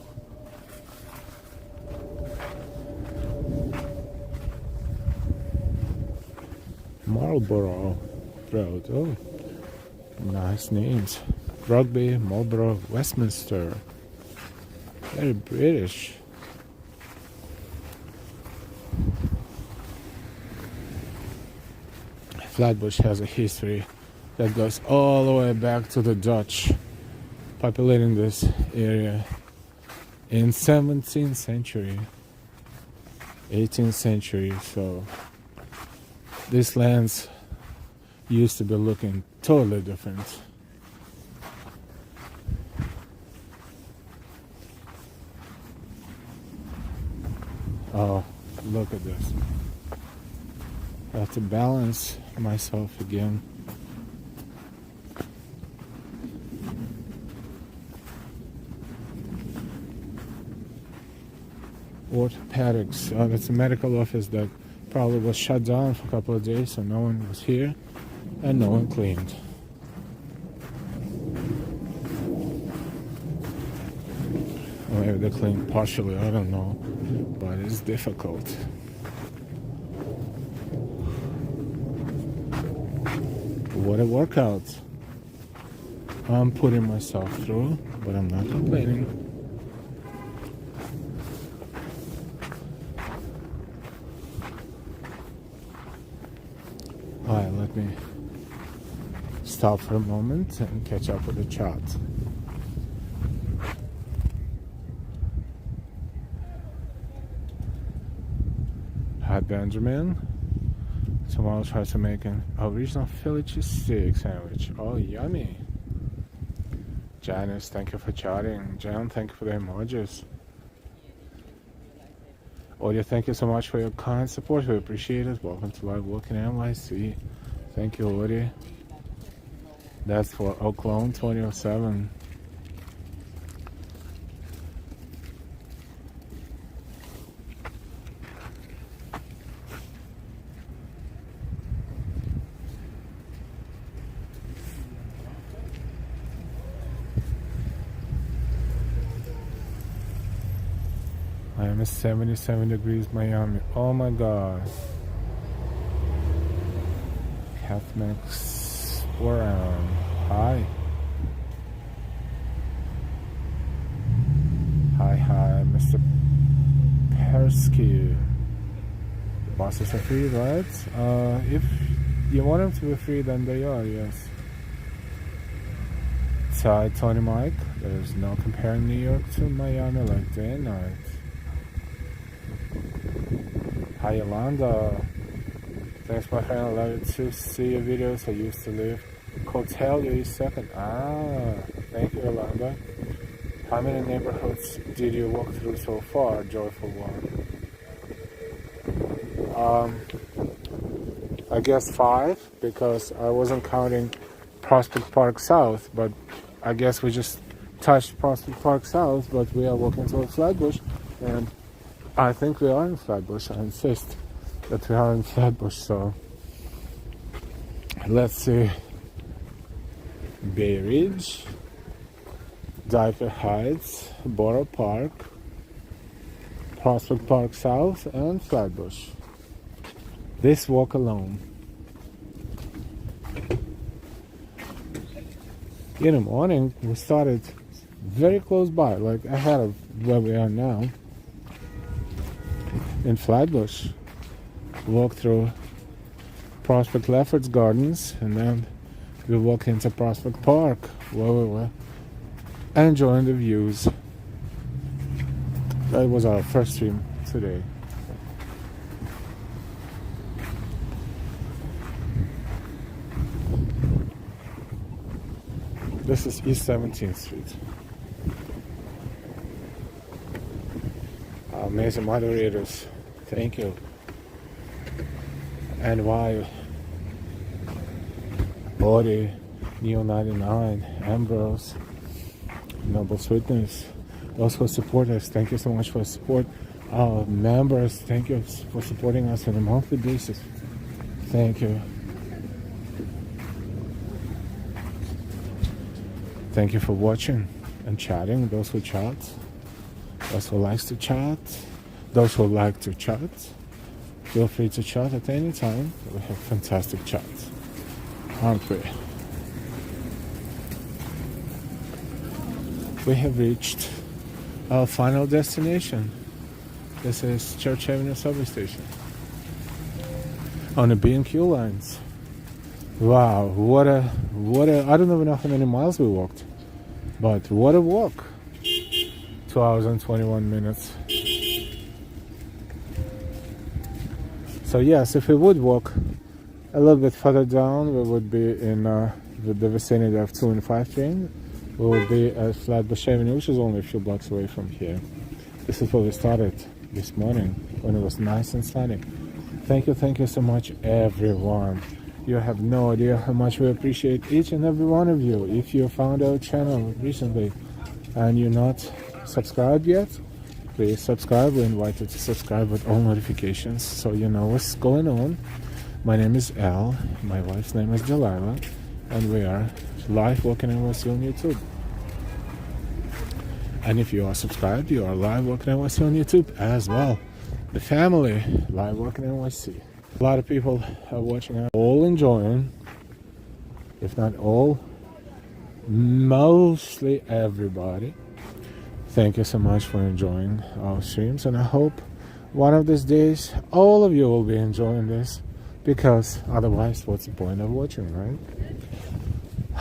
Marlborough Road. Oh, nice names. Rugby, Marlborough, Westminster. Very British. Flatbush has a history that goes all the way back to the Dutch populating this area in 17th century, 18th century. So these lands used to be looking totally different. Oh, look at this. I have to balance myself again. Orthopedics. Oh, that's a medical office that probably was shut down for a couple of days, so no one was here and no one cleaned. Or maybe they cleaned partially, I don't know, but it's difficult. What a workout. I'm putting myself through, but I'm not complaining. Alright, let me stop for a moment and catch up with the chat. Hi Benjamin. Tomorrow I'll try to make an original Philly cheesesteak sandwich. Oh, yummy. Janice, thank you for chatting. Jan, thank you for the emojis. Audio, thank you so much for your kind support. We appreciate it. Welcome to Live Walking NYC. Thank you, Audio. That's for Oaklawn 2007. I am at 77 degrees Miami. Oh my god. Cathmax Warren. Hi. Hi, Mr. Persky. Bosses are free, right? If you want them to be free, then they are, yes. Hi, Tony Mike. There's no comparing New York to Miami like day and night. Hi Yolanda, thanks my friend, I love to see your videos. I used to live Hotel East 2nd. Thank you Yolanda. How many neighborhoods did you walk through so far, Joyful One? I guess 5, because I wasn't counting Prospect Park South, but I guess we just touched Prospect Park South, but we are walking toward Flatbush, and I think we are in Flatbush. I insist that we are in Flatbush, so let's see. Bay Ridge, Dyker Heights, Boro Park, Prospect Park South, and Flatbush. This walk alone. In the morning, we started very close by, like ahead of where we are now. In Flatbush, walk through Prospect Lefferts Gardens, and then we walk into Prospect Park, where we were enjoying the views. That was our first stream today. This is East 17th Street. Amazing moderators, thank you. And why? Body, Neo 99, Ambrose, Noble Sweetness, Those who support us, thank you so much for support. Our members, thank you for supporting us on a monthly basis. Thank you. Thank you for watching and chatting. Those who chat, those who likes to chat, those who like to chat, feel free to chat at any time. We have fantastic chats, aren't we? We have reached our final destination. This is Church Avenue subway station on the B&Q lines. Wow, what a, I don't even know how many miles we walked, but what a walk. 2 hours and 21 minutes. So yes, if we would walk a little bit further down, we would be in the vicinity of 2 and 5 train. We would be at Flatbush Avenue, which is only a few blocks away from here. This is where we started this morning when it was nice and sunny. Thank you so much, everyone. You have no idea how much we appreciate each and every one of you. If you found our channel recently and you're not subscribed yet, please subscribe. We invite you to subscribe with all notifications so you know what's going on. My name is Al, my wife's name is Delilah, and we are live walking NYC on YouTube. And if you are subscribed, you are live walking NYC on YouTube as well. The family live walking NYC. A lot of people are watching us, all enjoying, if not all, mostly everybody. Thank you so much for enjoying our streams, and I hope one of these days all of you will be enjoying this, because otherwise what's the point of watching, right?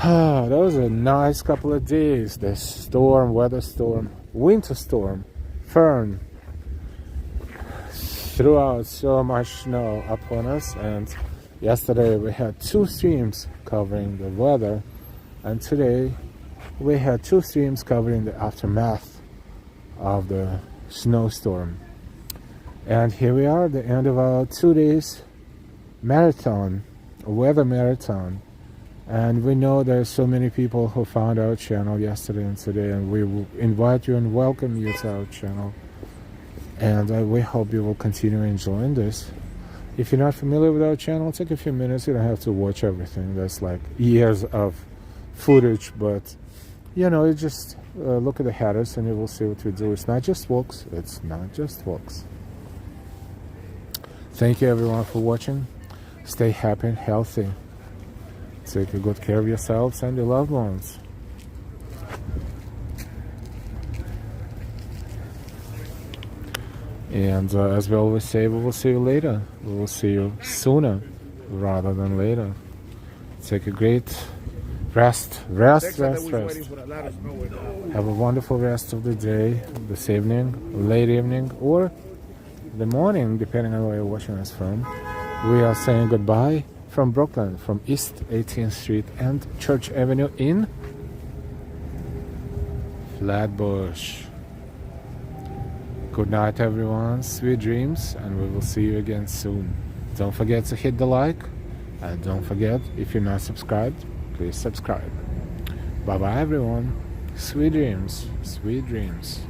That was a nice couple of days. The storm, weather storm, winter storm, Fern threw out so much snow upon us, and yesterday we had 2 streams covering the weather, and today we had 2 streams covering the aftermath of the snowstorm. And here we are at the end of our 2 days marathon, weather marathon. And we know there's so many people who found our channel yesterday and today, and we will invite you and welcome you to our channel. And we hope you will continue enjoying this. If you're not familiar with our channel, take a few minutes. You don't have to watch everything. That's like years of footage, but you know, you just look at the headers and you will see what we do. It's not just walks. It's not just walks. Thank you everyone for watching. Stay happy and healthy. Take good care of yourselves and your loved ones. And as we always say, we will see you later. We will see you sooner rather than later. Take a great rest. Have a wonderful rest of the day, this evening, late evening, or the morning, depending on where you're watching us from. We are saying goodbye from Brooklyn, from East 18th Street and Church Avenue in Flatbush. Good night everyone, sweet dreams, and we will see you again soon. Don't forget to hit the like, and don't forget, if you're not subscribed, please subscribe. Bye bye everyone, sweet dreams, sweet dreams.